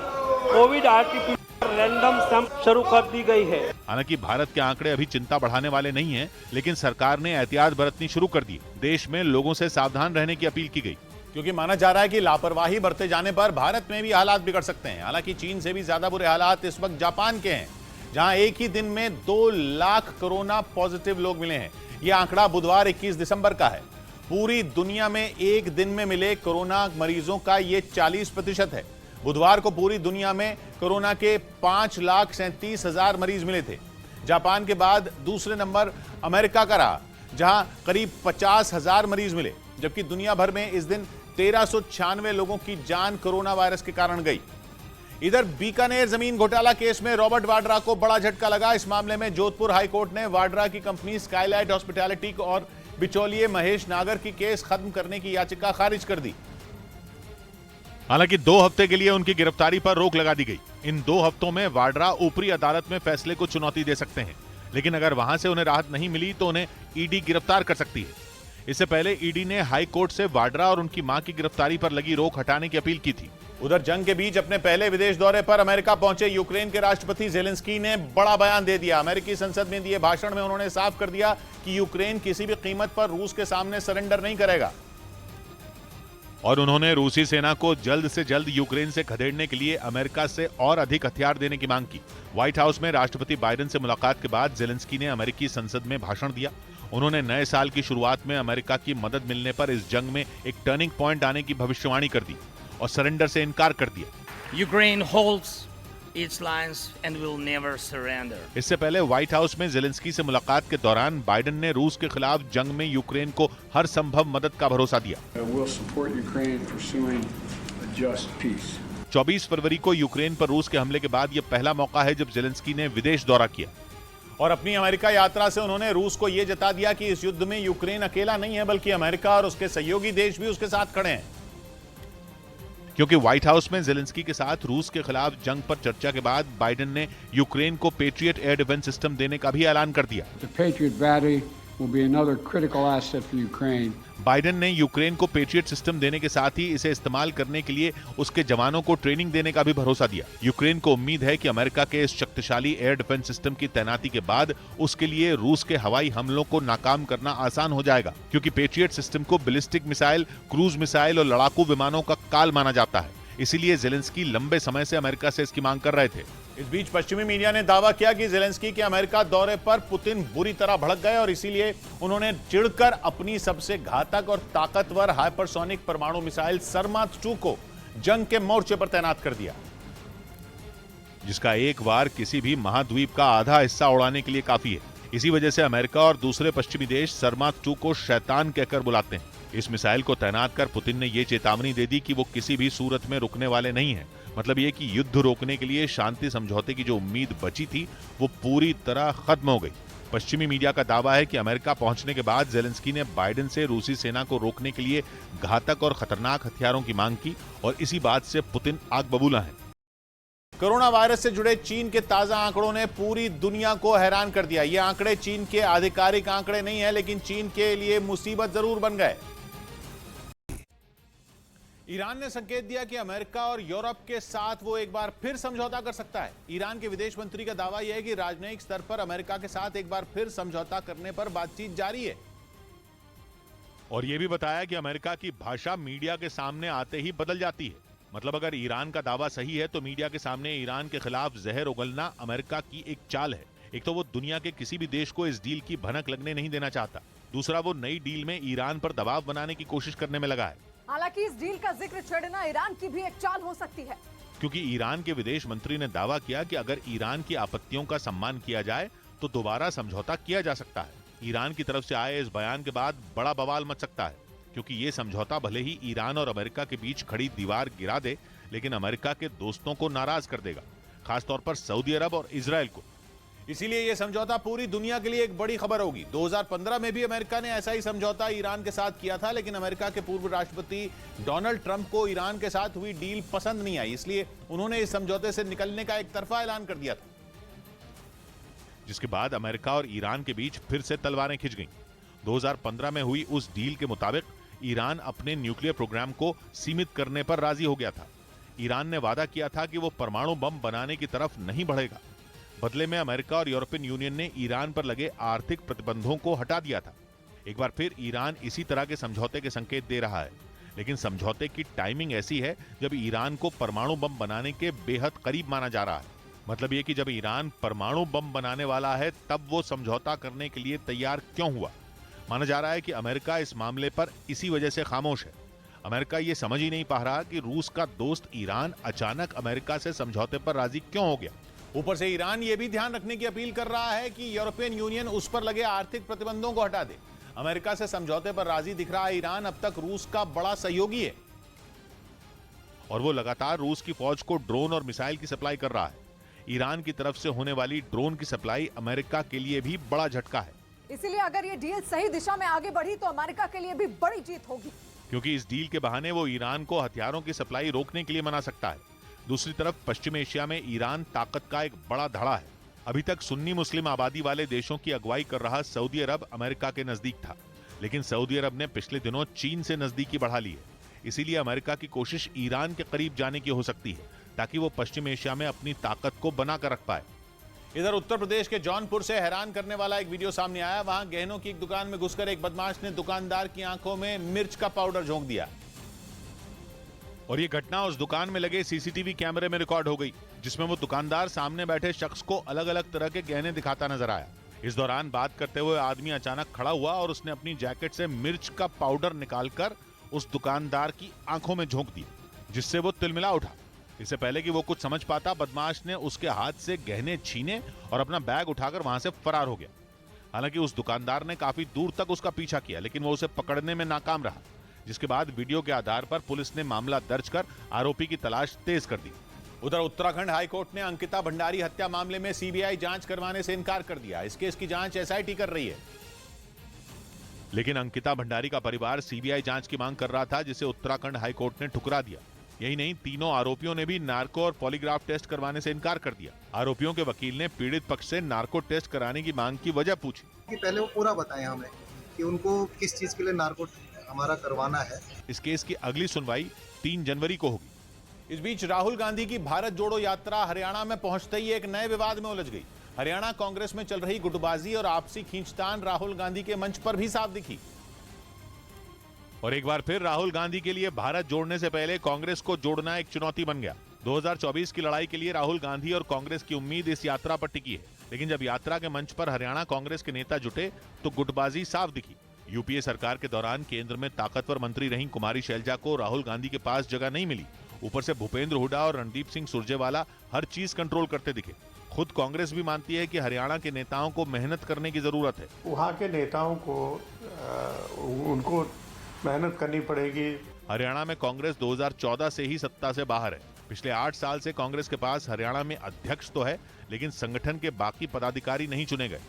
D: कोविड RT-PCR रैंडम सैंपल शुरू कर दी गई है।
B: हालांकि भारत के आंकड़े अभी चिंता बढ़ाने वाले नहीं हैं, लेकिन सरकार ने एहतियात बरतनी शुरू कर दी। देश में लोगों से सावधान रहने की अपील की गई,
A: क्योंकि माना जा रहा है कि लापरवाही बरते जाने पर भारत में भी हालात बिगड़ सकते हैं। हालांकि चीन से भी ज्यादा बुरे हालात इस वक्त जापान के हैं, जहां एक ही दिन में 2 लाख कोरोना पॉजिटिव लोग मिले हैं। यह आंकड़ा बुधवार 21 दिसंबर का है। पूरी दुनिया में एक दिन में मिले कोरोना मरीजों का यह 40% है। बुधवार को पूरी दुनिया में कोरोना के 5,37,000 मरीज मिले थे। जापान के बाद दूसरे नंबर अमेरिका का रहा, जहां करीब 50,000 मरीज मिले, जबकि दुनिया भर में इस दिन 1396 लोगों की जान कोरोना वायरस के कारण गई। इधर बीकानेर जमीन घोटाला केस में रॉबर्ट वाड्रा को बड़ा झटका लगा। इस मामले में जोधपुर हाईकोर्ट ने वाड्रा की कंपनी स्काईलाइट हॉस्पिटैलिटी और बिचौलिए महेश नागर की केस खत्म करने की याचिका खारिज कर दी।
B: हालांकि 2 हफ्ते के लिए उनकी गिरफ्तारी पर रोक लगा दी गई। इन 2 हफ्तों में वाड्रा ऊपरी अदालत में फैसले को चुनौती दे सकते हैं, लेकिन अगर वहां से उन्हें राहत नहीं मिली तो उन्हें ईडी गिरफ्तार कर सकती है। इससे पहले ईडी ने हाई कोर्ट से वाड्रा और उनकी मां की गिरफ्तारी पर लगी रोक हटाने की अपील की थी।
A: उधर जंग के बीच अपने पहले विदेश दौरे पर अमेरिका पहुंचे यूक्रेन के राष्ट्रपति जेलेंस्की ने बड़ा बयान दे दिया। अमेरिकी संसद में दिए भाषण में उन्होंने साफ कर दिया कि यूक्रेन किसी भी कीमत पर रूस के सामने सरेंडर नहीं करेगा।
B: और उन्होंने रूसी सेना को जल्द से जल्द यूक्रेन से खदेड़ने के लिए अमेरिका से और अधिक हथियार देने की मांग की। व्हाइट हाउस में राष्ट्रपति बाइडेन से मुलाकात के बाद जेलेंस्की ने अमेरिकी संसद में भाषण दिया। उन्होंने नए साल की शुरुआत में अमेरिका की मदद मिलने पर इस जंग में एक टर्निंग पॉइंट आने की भविष्यवाणी कर दी और सरेंडर से इनकार कर दिया।
E: Ukraine holds its lines and will never surrender.
B: इससे पहले व्हाइट हाउस में जेलेंस्की से मुलाकात के दौरान बाइडेन ने रूस के खिलाफ जंग में यूक्रेन को हर संभव मदद का भरोसा दिया। 24 फरवरी को यूक्रेन पर रूस के हमले के बाद यह पहला मौका है जब जेलेंस्की ने विदेश दौरा किया।
A: और अपनी अमेरिका यात्रा से उन्होंने रूस को यह जता दिया कि इस युद्ध में यूक्रेन अकेला नहीं है, बल्कि अमेरिका और उसके सहयोगी देश भी उसके साथ खड़े हैं।
B: क्योंकि व्हाइट हाउस में जेलेंस्की के साथ रूस के खिलाफ जंग पर चर्चा के बाद बाइडेन ने यूक्रेन को पेट्रियट एयर डिफेंस सिस्टम देने का भी ऐलान कर दिया। बाइडेन ने यूक्रेन को पेट्रियट सिस्टम देने के साथ ही इसे इस्तेमाल करने के लिए उसके जवानों को ट्रेनिंग देने का भी भरोसा दिया। यूक्रेन को उम्मीद है कि अमेरिका के इस शक्तिशाली एयर डिफेंस सिस्टम की तैनाती के बाद उसके लिए रूस के हवाई हमलों को नाकाम करना आसान हो जाएगा, क्योंकि पेट्रियट सिस्टम को बैलिस्टिक मिसाइल, क्रूज मिसाइल और लड़ाकू विमानों का काल माना जाता है। इसीलिए जेलेंस्की लंबे समय से अमेरिका से इसकी मांग कर रहे थे।
A: इस बीच पश्चिमी मीडिया ने दावा किया कि जेलेंस्की के अमेरिका दौरे पर पुतिन बुरी तरह भड़क गए और इसीलिए उन्होंने चिढ़कर अपनी सबसे घातक और ताकतवर हाइपरसोनिक परमाणु मिसाइल सरमात 2 को जंग के मोर्चे पर तैनात कर दिया,
B: जिसका एक बार किसी भी महाद्वीप का आधा हिस्सा उड़ाने के लिए काफी है। इसी वजह से अमेरिका और दूसरे पश्चिमी देश सरमात 2 को शैतान कहकर बुलाते हैं। इस मिसाइल को तैनात कर पुतिन ने यह चेतावनी दे दी कि वो किसी भी सूरत में रुकने वाले नहीं हैं। मतलब ये कि युद्ध रोकने के लिए शांति समझौते की जो उम्मीद बची थी वो पूरी तरह खत्म हो गई। पश्चिमी मीडिया का दावा है कि अमेरिका पहुंचने के बाद जेलेंस्की ने बाइडेन से रूसी सेना को रोकने के लिए घातक और खतरनाक हथियारों की मांग की और इसी बात से पुतिन आग बबूला है।
A: कोरोना वायरस से जुड़े चीन के ताजा आंकड़ों ने पूरी दुनिया को हैरान कर दिया। ये आंकड़े चीन के आधिकारिक आंकड़े नहीं है, लेकिन चीन के लिए मुसीबत जरूर बन गए। ईरान ने संकेत दिया कि अमेरिका और यूरोप के साथ वो एक बार फिर समझौता कर सकता है। ईरान के विदेश मंत्री का दावा यह है कि राजनयिक स्तर पर अमेरिका के साथ एक बार फिर समझौता करने पर बातचीत जारी है।
B: और यह भी बताया कि अमेरिका की भाषा मीडिया के सामने आते ही बदल जाती है। मतलब अगर ईरान का दावा सही है तो मीडिया के सामने ईरान के खिलाफ जहर उगलना अमेरिका की एक चाल है। एक तो वो दुनिया के किसी भी देश को इस डील की भनक लगने नहीं देना चाहता, दूसरा वो नई डील में ईरान पर दबाव बनाने की कोशिश करने में लगा है।
C: हालांकि इस डील का जिक्र छेड़ना ईरान की भी एक चाल हो सकती है,
B: क्योंकि ईरान के विदेश मंत्री ने दावा किया कि अगर ईरान की आपत्तियों का सम्मान किया जाए तो दोबारा समझौता किया जा सकता है। ईरान की तरफ से आए इस बयान के बाद बड़ा बवाल मच सकता है, क्योंकि ये समझौता भले ही ईरान और अमेरिका के बीच खड़ी दीवार गिरा दे, लेकिन अमेरिका के दोस्तों को नाराज कर देगा, खासतौर पर सऊदी अरब और इजराइल को।
A: इसीलिए यह समझौता पूरी दुनिया के लिए एक बड़ी खबर होगी। 2015 में भी अमेरिका ने ऐसा ही समझौता ईरान के साथ किया था, लेकिन अमेरिका के पूर्व राष्ट्रपति डोनाल्ड ट्रंप को ईरान के साथ हुई डील पसंद नहीं आई, इसलिए उन्होंने इस समझौते से निकलने का एक तरफा ऐलान कर दिया था,
B: जिसके बाद अमेरिका और ईरान के बीच फिर से तलवारें खिंच गईं। 2015 में हुई उस डील के मुताबिक ईरान अपने न्यूक्लियर प्रोग्राम को सीमित करने पर राजी हो गया था। ईरान ने वादा किया था कि वो परमाणु बम बनाने की तरफ नहीं बढ़ेगा। बदले में अमेरिका और यूरोपियन यूनियन ने ईरान पर लगे आर्थिक प्रतिबंधों को हटा दिया था। एक बार फिर ईरान इसी तरह के समझौते के संकेत दे रहा है, लेकिन समझौते की टाइमिंग ऐसी है जब ईरान को परमाणु बम बनाने के बेहद करीब माना जा रहा है। मतलब ये कि जब ईरान परमाणु बम बनाने वाला है तब वो समझौता करने के लिए तैयार क्यों हुआ। माना जा रहा है कि अमेरिका इस मामले पर इसी वजह से खामोश है। अमेरिका ये समझ ही नहीं पा रहा कि रूस का दोस्त ईरान अचानक अमेरिका से समझौते पर राजी क्यों हो गया।
A: ऊपर से ईरान ये भी ध्यान रखने की अपील कर रहा है कि यूरोपियन यूनियन उस पर लगे आर्थिक प्रतिबंधों को हटा दे। अमेरिका से समझौते पर राजी दिख रहा ईरान अब तक रूस का बड़ा सहयोगी है
B: और वो लगातार रूस की फौज को ड्रोन और मिसाइल की सप्लाई कर रहा है। ईरान की तरफ से होने वाली ड्रोन की सप्लाई अमेरिका के लिए भी बड़ा झटका है।
C: इसीलिए अगर ये डील सही दिशा में आगे बढ़ी तो अमेरिका के लिए भी बड़ी जीत होगी,
B: क्योंकि इस डील के बहाने वो ईरान को हथियारों की सप्लाई रोकने के लिए मना सकता है। दूसरी तरफ पश्चिम एशिया में ईरान ताकत का एक बड़ा धड़ा है। अभी तक सुन्नी मुस्लिम आबादी वाले देशों की अगुवाई कर रहा सऊदी अरब अमेरिका के नजदीक था, लेकिन सऊदी अरब ने पिछले दिनों चीन से नजदीकी बढ़ा ली है। इसीलिए अमेरिका की कोशिश ईरान के करीब जाने की हो सकती है, ताकि वो पश्चिम एशिया में अपनी ताकत को बनाकर रख पाए।
A: इधर उत्तर प्रदेश के जौनपुर से हैरान करने वाला एक वीडियो सामने आया। वहां गहनों की एक दुकान में घुसकर एक बदमाश ने दुकानदार की आंखों में मिर्च का पाउडर झोंक दिया
B: और ये घटना उस दुकान में लगे सीसीटीवी कैमरे में रिकॉर्ड हो गई, जिसमें वो दुकानदार सामने बैठे शख्स को अलग अलग तरह के गहने दिखाता नजर आया। इस दौरान बात करते हुए आदमी अचानक खड़ा हुआ और उसने अपनी जैकेट से मिर्च का पाउडर निकालकर उस दुकानदार की आंखों में झोंक दिया, जिससे वो तिलमिला उठा। इससे पहले कि वो कुछ समझ पाता, बदमाश ने उसके हाथ से गहने छीने और अपना बैग उठाकर वहां से फरार हो गया। हालांकि उस दुकानदार ने काफी दूर तक उसका पीछा किया, लेकिन वो उसे पकड़ने में नाकाम रहा, जिसके बाद वीडियो के आधार पर पुलिस ने मामला दर्ज कर आरोपी की तलाश तेज कर दी।
A: उधर उत्तराखंड हाईकोर्ट ने अंकिता भंडारी हत्या मामले में सीबीआई जांच करवाने से इनकार कर दिया। इस केस की जांच एसआईटी कर रही है,
B: लेकिन अंकिता भंडारी का परिवार सीबीआई जांच की मांग कर रहा था, जिसे उत्तराखंड हाईकोर्ट ने ठुकरा दिया। यही नहीं, तीनों आरोपियों ने भी नार्को और पॉलीग्राफ टेस्ट करवाने से इनकार कर दिया। आरोपियों के वकील ने पीड़ित पक्ष से नार्को टेस्ट कराने की मांग की वजह पूछी
M: कि पहले वो पूरा बताएं हमें कि उनको किस चीज के लिए नार्को हमारा करवाना है।
B: इस केस की अगली सुनवाई 3 जनवरी को होगी।
A: इस बीच राहुल गांधी की भारत जोड़ो यात्रा हरियाणा में पहुंचते ही एक नए विवाद में उलझ गई। हरियाणा कांग्रेस में चल रही गुटबाजी और आपसी खींचतान राहुल गांधी के मंच पर भी साफ दिखी।
B: और एक बार फिर राहुल गांधी के लिए भारत जोड़ने से पहले कांग्रेस को जोड़ना एक चुनौती बन गया। 2024 की लड़ाई के लिए राहुल गांधी और कांग्रेस की उम्मीद इस यात्रा पर टिकी है, लेकिन जब यात्रा के मंच पर हरियाणा कांग्रेस के नेता जुटे तो गुटबाजी साफ दिखी। यूपीए सरकार के दौरान केंद्र में ताकतवर मंत्री रही कुमारी शैलजा को राहुल गांधी के पास जगह नहीं मिली। ऊपर से भूपेंद्र हुड्डा और रणदीप सिंह सुरजेवाला हर चीज कंट्रोल करते दिखे। खुद कांग्रेस भी मानती है कि हरियाणा के नेताओं को मेहनत करने की जरूरत है।
N: वहाँ के नेताओं को उनको मेहनत करनी पड़ेगी।
B: हरियाणा में कांग्रेस 2014 से ही सत्ता से बाहर है। पिछले 8 साल से कांग्रेस के पास हरियाणा में अध्यक्ष तो है, लेकिन संगठन के बाकी पदाधिकारी नहीं चुने गए।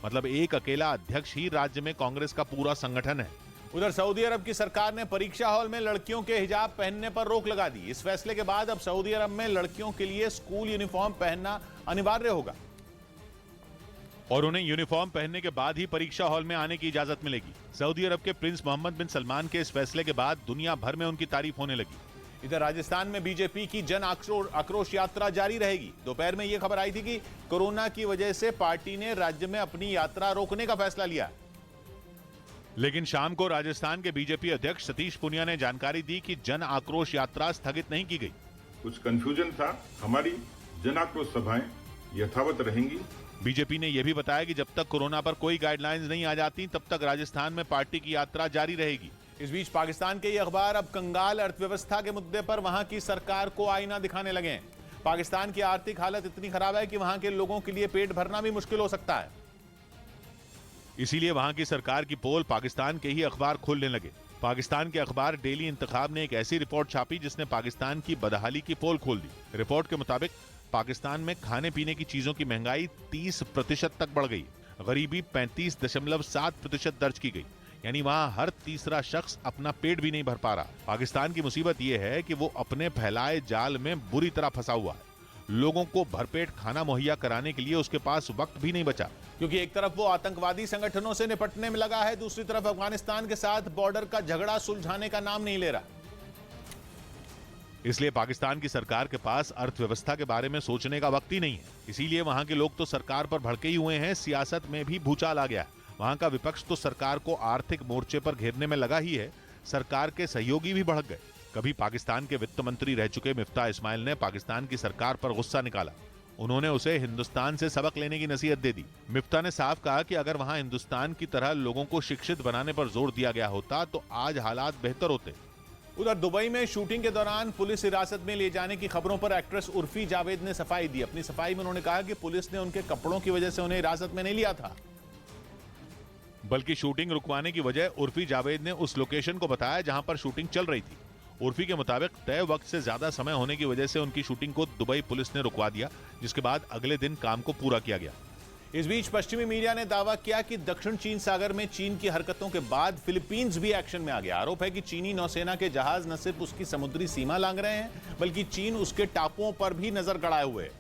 B: मतलब एक अकेला अध्यक्ष ही राज्य में कांग्रेस का पूरा संगठन है।
A: उधर सऊदी अरब की सरकार ने परीक्षा हॉल में लड़कियों के हिजाब पहनने पर रोक लगा दी। इस फैसले के बाद अब सऊदी अरब में लड़कियों के लिए स्कूल यूनिफॉर्म पहनना अनिवार्य होगा
B: और उन्हें यूनिफॉर्म पहनने के बाद ही परीक्षा हॉल में आने की इजाजत मिलेगी। सऊदी अरब के प्रिंस मोहम्मद बिन सलमान के इस फैसले के बाद दुनिया भर में उनकी तारीफ होने लगी।
A: इधर राजस्थान में बीजेपी की जन आक्रोश यात्रा जारी रहेगी। दोपहर में यह खबर आई थी कि कोरोना की वजह से पार्टी ने राज्य में अपनी यात्रा रोकने का फैसला लिया,
B: लेकिन शाम को राजस्थान के बीजेपी अध्यक्ष सतीश पूनिया ने जानकारी दी कि जन आक्रोश यात्रा स्थगित नहीं की गई।
K: कुछ कंफ्यूजन था, हमारी जन आक्रोश सभाएं यथावत रहेंगी।
B: बीजेपी ने यह भी बताया कि जब तक कोरोना पर कोई गाइडलाइंस नहीं आ जाती तब तक राजस्थान में पार्टी की यात्रा जारी रहेगी।
A: इस बीच पाकिस्तान के ये अखबार अब कंगाल अर्थव्यवस्था के मुद्दे पर वहां की सरकार को आईना दिखाने लगे हैं। पाकिस्तान की आर्थिक हालत इतनी खराब है कि वहां के लोगों के लिए पेट भरना भी मुश्किल हो सकता है।
B: इसीलिए वहां की सरकार की पोल पाकिस्तान के ही अखबार खोलने लगे। पाकिस्तान के अखबार डेली इंतखाब ने एक ऐसी रिपोर्ट छापी जिसने पाकिस्तान की बदहाली की पोल खोल दी। रिपोर्ट के मुताबिक पाकिस्तान में खाने पीने की चीजों की महंगाई 30% तक बढ़ गई। गरीबी 35.7% दर्ज की गई, यानी वहां हर तीसरा शख्स अपना पेट भी नहीं भर पा रहा। पाकिस्तान की मुसीबत यह है कि वो अपने फैलाए जाल में बुरी तरह फंसा हुआ है। लोगों को भरपेट खाना मुहैया कराने के लिए उसके पास वक्त भी नहीं बचा,
A: क्योंकि एक तरफ वो आतंकवादी संगठनों से निपटने में लगा है, दूसरी तरफ अफगानिस्तान के साथ बॉर्डर का झगड़ा सुलझाने का नाम नहीं ले रहा।
B: इसलिए पाकिस्तान की सरकार के पास अर्थव्यवस्था के बारे में सोचने का वक्त ही नहीं है। इसीलिए वहां के लोग तो सरकार पर भड़के ही हुए हैं, सियासत में भी भूचाल आ गया है। वहां का विपक्ष तो सरकार को आर्थिक मोर्चे पर घेरने में लगा ही है, सरकार के सहयोगी भी भड़क गए। कभी पाकिस्तान के वित्त मंत्री रह चुके मिफ्ता इस्माइल ने पाकिस्तान की सरकार पर गुस्सा निकाला। उन्होंने उसे हिंदुस्तान से सबक लेने की नसीहत दे दी। मिफ्ता ने साफ कहा कि अगर वहां हिंदुस्तान की तरह लोगों को शिक्षित बनाने पर जोर दिया गया होता तो आज हालात बेहतर होते।
A: उधर दुबई में शूटिंग के दौरान पुलिस हिरासत में ले जाने की खबरों पर एक्ट्रेस उर्फी जावेद ने सफाई दी। अपनी सफाई में उन्होंने कहा कि पुलिस ने उनके कपड़ों की वजह से उन्हें हिरासत में नहीं लिया था,
B: बल्कि शूटिंग रुकवाने की वजह उर्फी जावेद ने उस लोकेशन को बताया जहां पर शूटिंग चल रही थी। उर्फी के मुताबिक तय वक्त से ज्यादा समय होने की वजह से उनकी शूटिंग को दुबई पुलिस ने रुकवा दिया, जिसके बाद अगले दिन काम को पूरा किया गया।
A: इस बीच पश्चिमी मीडिया ने दावा किया कि दक्षिण चीन सागर में चीन की हरकतों के बाद फिलीपींस भी एक्शन में आ गया। आरोप है कि चीनी नौसेना के जहाज न सिर्फ उसकी समुद्री सीमा लांघ रहे हैं, बल्कि चीन उसके टापुओं पर भी नजर गड़ाए हुए है,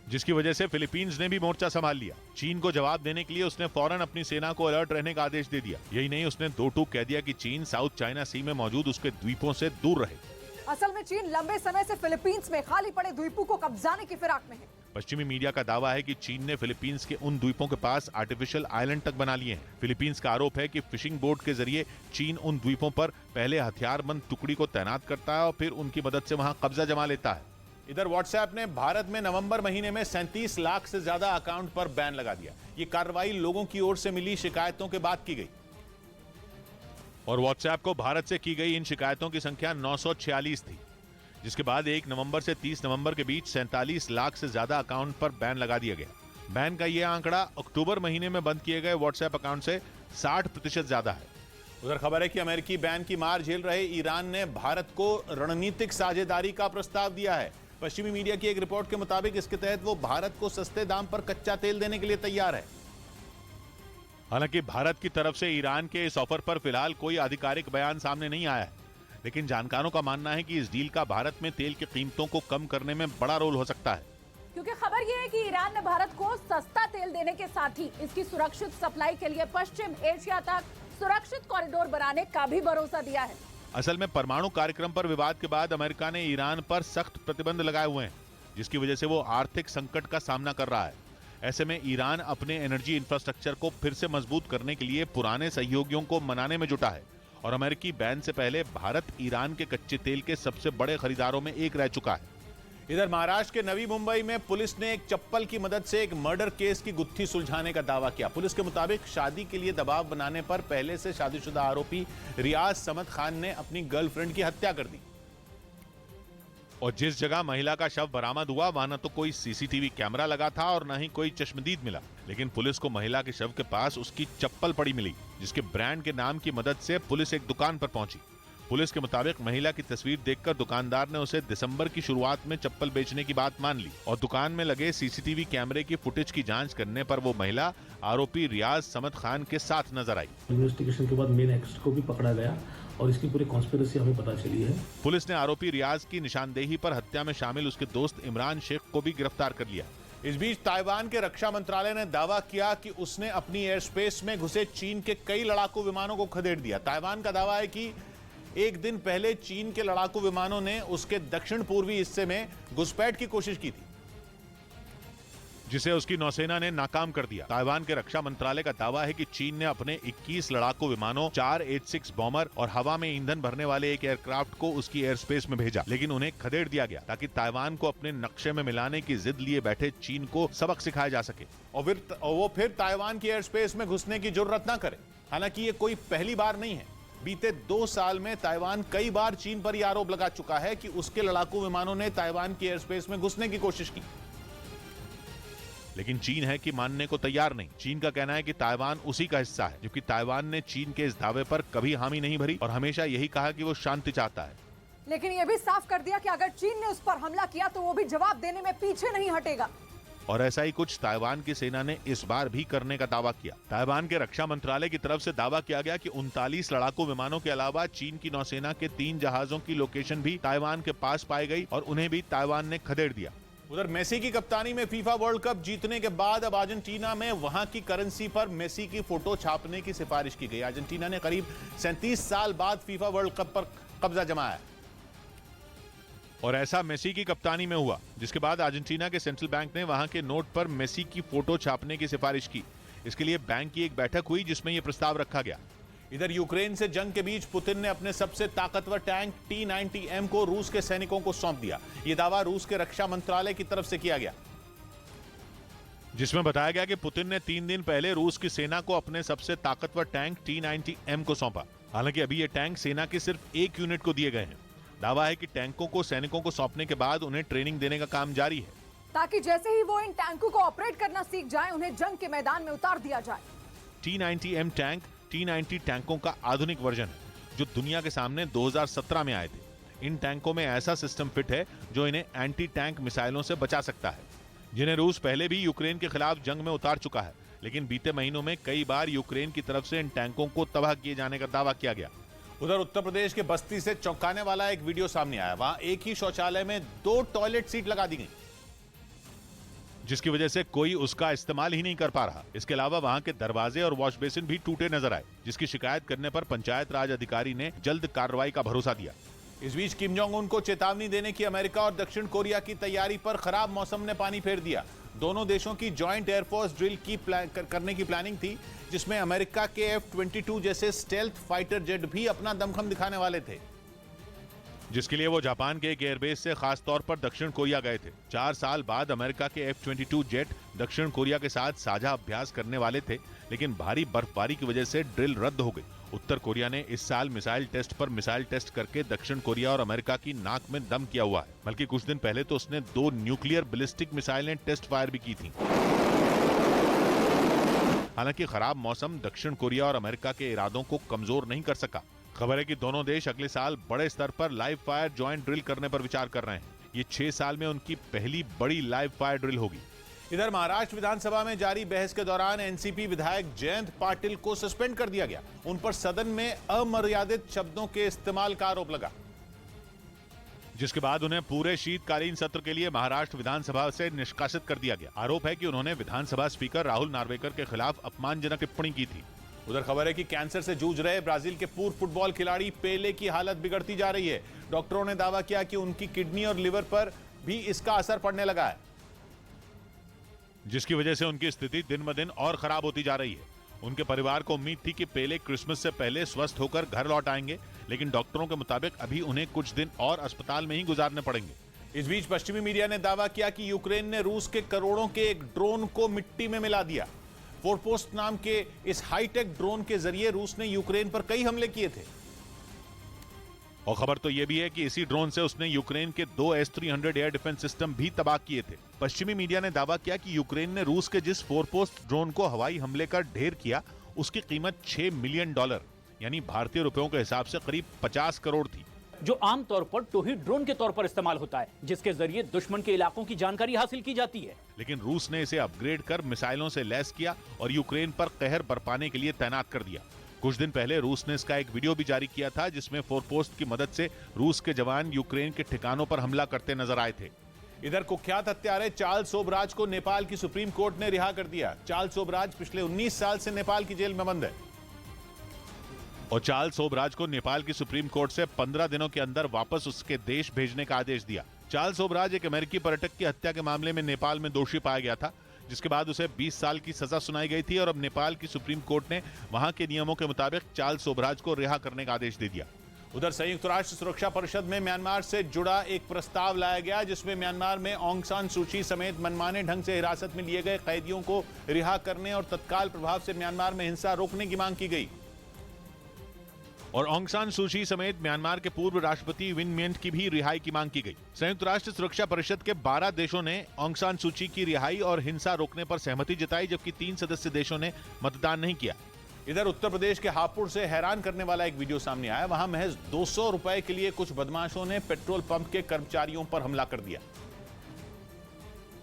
B: जिसकी वजह से फिलीपींस ने भी मोर्चा संभाल लिया। चीन को जवाब देने के लिए उसने फौरन अपनी सेना को अलर्ट रहने का आदेश दे दिया। यही नहीं, उसने दो टूक कह दिया कि चीन साउथ चाइना सी में मौजूद उसके द्वीपों से दूर रहे।
C: असल में चीन लंबे समय से फिलीपींस में खाली पड़े द्वीपों को कब्जाने की फिराक में है।
B: पश्चिमी मीडिया का दावा है कि चीन ने फिलीपींस के उन द्वीपों के पास आर्टिफिशियल आइलैंड तक बना लिए हैं। फिलीपींस का आरोप है कि फिशिंग बोट के जरिए चीन उन द्वीपों पर पहले हथियारबंद टुकड़ी को तैनात करता है और फिर उनकी मदद से वहां कब्जा जमा लेता है।
A: इधर व्हाट्सएप ने भारत में नवंबर महीने में 37 लाख से ज्यादा अकाउंट पर बैन लगा दिया। ये कार्रवाई लोगों की ओर से मिली शिकायतों के बाद की गई
B: और व्हाट्सएप को भारत से की गई इन शिकायतों की संख्या 946 थी, जिसके बाद 1 नवंबर से 30 नवंबर के बीच 47 लाख से ज्यादा अकाउंट पर बैन लगा दिया गया। बैन का यह आंकड़ा अक्टूबर महीने में बंद किए गए व्हाट्सएप अकाउंट से 60% ज्यादा है।
A: उधर खबर है कि अमेरिकी बैन की मार झेल रहे ईरान ने भारत को रणनीतिक साझेदारी का प्रस्ताव दिया है। पश्चिमी मीडिया की एक रिपोर्ट के मुताबिक इसके तहत वो भारत को सस्ते दाम पर कच्चा तेल देने के लिए तैयार है।
B: हालांकि भारत की तरफ से ईरान के इस ऑफर पर फिलहाल कोई आधिकारिक बयान सामने नहीं आया है, लेकिन जानकारों का मानना है कि इस डील का भारत में तेल की कीमतों को कम करने में बड़ा रोल हो सकता है,
C: क्योंकि खबर यह है कि ईरान ने भारत को सस्ता तेल देने के साथ ही इसकी सुरक्षित सप्लाई के लिए पश्चिम एशिया तक सुरक्षित कॉरिडोर बनाने का भी भरोसा दिया है।
B: असल में परमाणु कार्यक्रम पर विवाद के बाद अमेरिका ने ईरान पर सख्त प्रतिबंध लगाए हुए हैं, जिसकी वजह से वो आर्थिक संकट का सामना कर रहा है। ऐसे में ईरान अपने एनर्जी इंफ्रास्ट्रक्चर को फिर से मजबूत करने के लिए पुराने सहयोगियों को मनाने में जुटा है और अमेरिकी बैन से पहले भारत ईरान के कच्चे तेल के सबसे बड़े खरीदारों में एक रह चुका है।
A: इधर महाराष्ट्र के नवी मुंबई में पुलिस ने एक चप्पल की मदद से एक मर्डर केस की गुत्थी सुलझाने का दावा किया। पुलिस के मुताबिक शादी के लिए दबाव बनाने पर पहले से शादीशुदा आरोपी रियाज समद खान ने अपनी गर्लफ्रेंड की हत्या कर दी।
B: और जिस जगह महिला का शव बरामद हुआ वहां न तो कोई सीसीटीवी कैमरा लगा था और न ही कोई चश्मदीद मिला, लेकिन पुलिस को महिला के शव के पास उसकी चप्पल पड़ी मिली, जिसके ब्रांड के नाम की मदद से पुलिस एक दुकान पर पहुंची। पुलिस के मुताबिक महिला की तस्वीर देखकर दुकानदार ने उसे दिसंबर की शुरुआत में चप्पल बेचने की बात मान ली और दुकान में लगे सीसीटीवी कैमरे की फुटेज की जांच करने पर वो महिला आरोपी रियाज समद खान के साथ नजर आई।
O: इन्वेस्टिगेशन के बाद मेन एक्टर को भी पकड़ा गया और इसकी पूरी कॉन्स्पिरेसी हमें पता चली है।
B: पुलिस ने आरोपी रियाज की निशानदेही पर हत्या में शामिल उसके दोस्त इमरान शेख को भी गिरफ्तार कर लिया।
A: इस बीच ताइवान के रक्षा मंत्रालय ने दावा किया कि उसने अपनी एयर स्पेस में घुसे चीन के कई लड़ाकू विमानों को खदेड़ दिया। ताइवान का दावा है कि एक दिन पहले चीन के लड़ाकू विमानों ने उसके दक्षिण पूर्वी हिस्से में घुसपैठ की कोशिश की थी,
B: जिसे उसकी नौसेना ने नाकाम कर दिया। ताइवान के रक्षा मंत्रालय का दावा है कि चीन ने अपने 21 लड़ाकू विमानों, 4 H-6 बॉम्बर और हवा में ईंधन भरने वाले एक एयरक्राफ्ट को उसकी एयर स्पेस में भेजा, लेकिन उन्हें खदेड़ दिया गया ताकि ताइवान को अपने नक्शे में मिलाने की जिद लिए बैठे चीन को सबक सिखाया जा सके
A: और वो फिर ताइवान की एयर स्पेस में घुसने की जरूरत न करे। हालांकि ये कोई पहली बार नहीं है। बीते 2 साल में ताइवान कई बार चीन पर यह आरोप लगा चुका है कि उसके लड़ाकू विमानों ने ताइवान की एयर स्पेस में घुसने की कोशिश की,
B: लेकिन चीन है कि मानने को तैयार नहीं। चीन का कहना है कि ताइवान उसी का हिस्सा है, जबकि ताइवान ने चीन के इस दावे पर कभी हामी नहीं भरी और हमेशा यही कहा कि वो शांति चाहता है।
C: लेकिन यह भी साफ कर दिया कि अगर चीन ने उस पर हमला किया तो वो भी जवाब देने में पीछे नहीं हटेगा।
B: और ऐसा ही कुछ ताइवान की सेना ने इस बार भी करने का दावा किया। ताइवान के रक्षा मंत्रालय की तरफ से दावा किया गया कि 39 लड़ाकू विमानों के अलावा चीन की नौसेना के 3 जहाजों की लोकेशन भी ताइवान के पास पाई गई और उन्हें भी ताइवान ने खदेड़ दिया।
A: उधर मेसी की कप्तानी में फीफा वर्ल्ड कप जीतने के बाद अब अर्जेंटीना में वहां की करेंसी पर मेसी की फोटो छापने की सिफारिश की गई। अर्जेंटीना ने करीब 37 साल बाद फीफा वर्ल्ड कप पर कब्जा जमाया है
B: और ऐसा मेसी की कप्तानी में हुआ, जिसके बाद अर्जेंटीना के सेंट्रल बैंक ने वहां के नोट पर मेसी की फोटो छापने की सिफारिश की। इसके लिए बैंक की एक बैठक हुई जिसमें यह प्रस्ताव रखा गया।
A: इधर यूक्रेन से जंग के बीच पुतिन ने अपने सबसे ताकतवर टैंक T-90M को रूस के सैनिकों को सौंप दिया। यह दावा रूस के रक्षा मंत्रालय की तरफ से किया गया,
B: जिसमें बताया गया कि पुतिन ने 3 दिन पहले रूस की सेना को अपने सबसे ताकतवर टैंक T-90M को सौंपा। हालांकि अभी ये टैंक सेना के सिर्फ एक यूनिट को दिए गए हैं। दावा है कि टैंकों को सैनिकों को सौंपने के बाद उन्हें ट्रेनिंग देने का काम जारी है,
C: ताकि जैसे ही वो इन टैंकों को ऑपरेट करना सीख जाएं, उन्हें जंग के मैदान में उतार दिया जाए।
B: T-90M टैंक T-90 टैंकों का आधुनिक वर्जन है जो दुनिया के सामने 2017 में आए थे। इन टैंकों में ऐसा सिस्टम फिट है जो इन्हें एंटी टैंक मिसाइलों से बचा सकता है, जिन्हें रूस पहले भी यूक्रेन के खिलाफ जंग में उतार चुका है। लेकिन बीते महीनों में कई बार यूक्रेन की तरफ से इन टैंकों को तबाह किए जाने का दावा किया गया।
A: उधर उत्तर प्रदेश के बस्ती से चौंकाने वाला एक वीडियो सामने आया। वहां एक ही शौचालय में 2 टॉयलेट सीट लगा दी गई,
B: जिसकी वजह से कोई उसका इस्तेमाल ही नहीं कर पा रहा। इसके अलावा वहां के दरवाजे और वॉश बेसिन भी टूटे नजर आए, जिसकी शिकायत करने पर पंचायत राज अधिकारी ने जल्द कार्रवाई का भरोसा दिया।
A: इस बीच किम जोंग उन को चेतावनी देने की अमेरिका और दक्षिण कोरिया की तैयारी पर खराब मौसम ने पानी फेर दिया। दोनों देशों की जॉइंट एयरफोर्स ड्रिल करने की प्लानिंग थी, जिसमें अमेरिका के F-22 जैसे स्टेल्थ फाइटर जेट भी अपना दमखम दिखाने वाले थे,
B: जिसके लिए वो जापान के एक एयरबेस से खास तौर पर दक्षिण कोरिया गए थे। 4 साल बाद अमेरिका के F-22 जेट दक्षिण कोरिया के साथ साझा अभ्यास करने वाले थे, लेकिन भारी बर्फबारी की वजह से ड्रिल रद्द हो गई। उत्तर कोरिया ने इस साल मिसाइल टेस्ट पर मिसाइल टेस्ट करके दक्षिण कोरिया और अमेरिका की नाक में दम किया हुआ है। बल्कि कुछ दिन पहले तो उसने 2 न्यूक्लियर बैलिस्टिक मिसाइलें टेस्ट फायर भी की थी। हालांकि खराब मौसम दक्षिण कोरिया और अमेरिका के इरादों को कमजोर नहीं कर सका। खबर है कि दोनों देश अगले साल बड़े स्तर पर लाइव फायर ज्वाइंट ड्रिल करने पर विचार कर रहे हैं। ये 6 साल में उनकी पहली बड़ी लाइव फायर ड्रिल होगी।
A: इधर महाराष्ट्र विधानसभा में जारी बहस के दौरान एनसीपी विधायक जयंत पाटिल को सस्पेंड कर दिया गया। उन पर सदन में अमर्यादित शब्दों के इस्तेमाल का आरोप लगा,
B: जिसके बाद उन्हें पूरे शीतकालीन सत्र के लिए महाराष्ट्र विधानसभा से निष्कासित कर दिया गया। आरोप है कि उन्होंने विधानसभा स्पीकर राहुल नार्वेकर के खिलाफ अपमानजनक टिप्पणी की थी।
A: उधर खबर है कि कैंसर से जूझ रहे ब्राजील के पूर्व फुटबॉल खिलाड़ी पेले की हालत बिगड़ती जा रही है। डॉक्टरों ने दावा किया कि उनकी किडनी और लिवर पर भी इसका असर पड़ने लगा है,
B: जिसकी वजह से उनकी स्थिति दिन ब दिन और खराब होती जा रही है। उनके परिवार को उम्मीद थी कि पेले क्रिसमस से पहले स्वस्थ होकर घर लौट आएंगे, लेकिन डॉक्टरों के मुताबिक अभी उन्हें कुछ दिन और अस्पताल में ही गुजारने पड़ेंगे।
A: इस बीच पश्चिमी मीडिया ने दावा किया कि यूक्रेन ने रूस के करोड़ों के एक ड्रोन को मिट्टी में मिला दिया। फोरपोस्ट नाम के इस हाईटेक ड्रोन के जरिए रूस ने यूक्रेन पर कई हमले किए थे।
B: और खबर तो यह भी है कि इसी ड्रोन से उसने यूक्रेन के 2 S-300 एयर डिफेंस सिस्टम भी तबाह किए थे। पश्चिमी मीडिया ने दावा किया कि यूक्रेन ने रूस के जिस फोरपोस्ट ड्रोन को हवाई हमले कर ढेर किया, उसकी कीमत $6 मिलियन यानी भारतीय रुपयों के हिसाब से करीब 50 करोड़ थी,
I: जो आमतौर पर टोही ड्रोन के तौर पर इस्तेमाल होता है, जिसके जरिए दुश्मन के इलाकों की जानकारी हासिल की जाती है।
B: लेकिन रूस ने इसे अपग्रेड कर मिसाइलों से लैस किया और यूक्रेन पर कहर बरपाने के लिए तैनात कर दिया। कुछ दिन पहले रूस ने इसका एक वीडियो भी जारी किया था, जिसमें फोरपोस्ट की मदद से रूस के जवान यूक्रेन के ठिकानों पर हमला करते नजर आए थे।
A: इधर कुख्यात हत्यारे चार्ल्स सोबराज को नेपाल की सुप्रीम कोर्ट ने रिहा कर दिया। चार्ल्स सोबराज पिछले 19 साल से नेपाल की जेल में बंद है
B: और चार्ल्स सोबराज को नेपाल की सुप्रीम कोर्ट से 15 दिनों के अंदर वापस उसके देश भेजने का आदेश दिया। चार्ल्स सोबराज एक अमेरिकी पर्यटक की हत्या के मामले में नेपाल में दोषी पाया गया था, जिसके बाद उसे 20 साल की सजा सुनाई गई थी और अब नेपाल की सुप्रीम कोर्ट ने वहां के नियमों के मुताबिक चार्ल्स सोबराज को रिहा करने का आदेश दे दिया।
A: उधर संयुक्त राष्ट्र सुरक्षा परिषद में म्यांमार से जुड़ा एक प्रस्ताव लाया गया, जिसमें म्यांमार में ऑंग सान सू की समेत मनमाने ढंग से हिरासत में लिए गए कैदियों को रिहा करने और तत्काल प्रभाव से म्यांमार में हिंसा रोकने की मांग की गई।
B: और ऑंग सान सू की समेत म्यांमार के पूर्व राष्ट्रपति विन मिंट की भी रिहाई की मांग की गई। संयुक्त राष्ट्र सुरक्षा परिषद के 12 देशों ने ऑंग सान सू की रिहाई और हिंसा रोकने पर सहमति जताई, जबकि 3 सदस्य देशों ने मतदान नहीं किया।
A: इधर उत्तर प्रदेश के हापुड़ से हैरान करने वाला एक वीडियो सामने आया। वहां महज 200 रुपए के लिए कुछ बदमाशों ने पेट्रोल पंप के कर्मचारियों पर हमला कर दिया,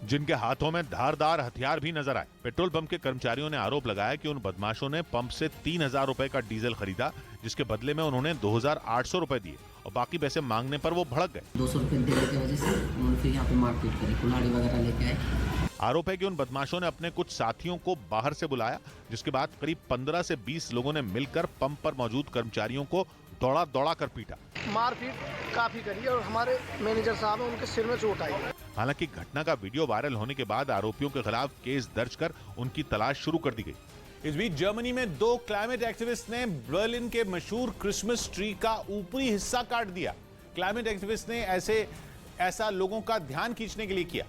B: जिनके हाथों में धारदार हथियार भी नजर आए। पेट्रोल पंप के कर्मचारियों ने आरोप लगाया कि उन बदमाशों ने पंप से 3000 रुपए का डीजल खरीदा, जिसके बदले में उन्होंने 2800 रुपए दिए और बाकी पैसे मांगने पर वो भड़क गए।
P: 200 रुपए देने की वजह से उन्होंने फिर यहाँ पे मारपीट करी, कुल्हाड़ी वगैरह लेके आए।
B: आरोप है कि उन बदमाशों ने अपने कुछ साथियों को बाहर से बुलाया, जिसके बाद करीब 15 से 20 लोगों ने मिलकर पंप पर मौजूद कर्मचारियों को दौड़ा दौड़ा कर पीटा।
M: मारपीट काफी करी और हमारे मैनेजर साहब उनके सिर में चोट आई।
B: हालांकि घटना का वीडियो वायरल होने के बाद आरोपियों के खिलाफ केस दर्ज कर उनकी तलाश शुरू कर दी गई।
A: इस बीच जर्मनी में 2 क्लाइमेट एक्टिविस्ट ने बर्लिन के मशहूर क्रिसमस ट्री का ऊपरी हिस्सा काट दिया। क्लाइमेट एक्टिविस्ट ने ऐसा लोगों का ध्यान खींचने के लिए किया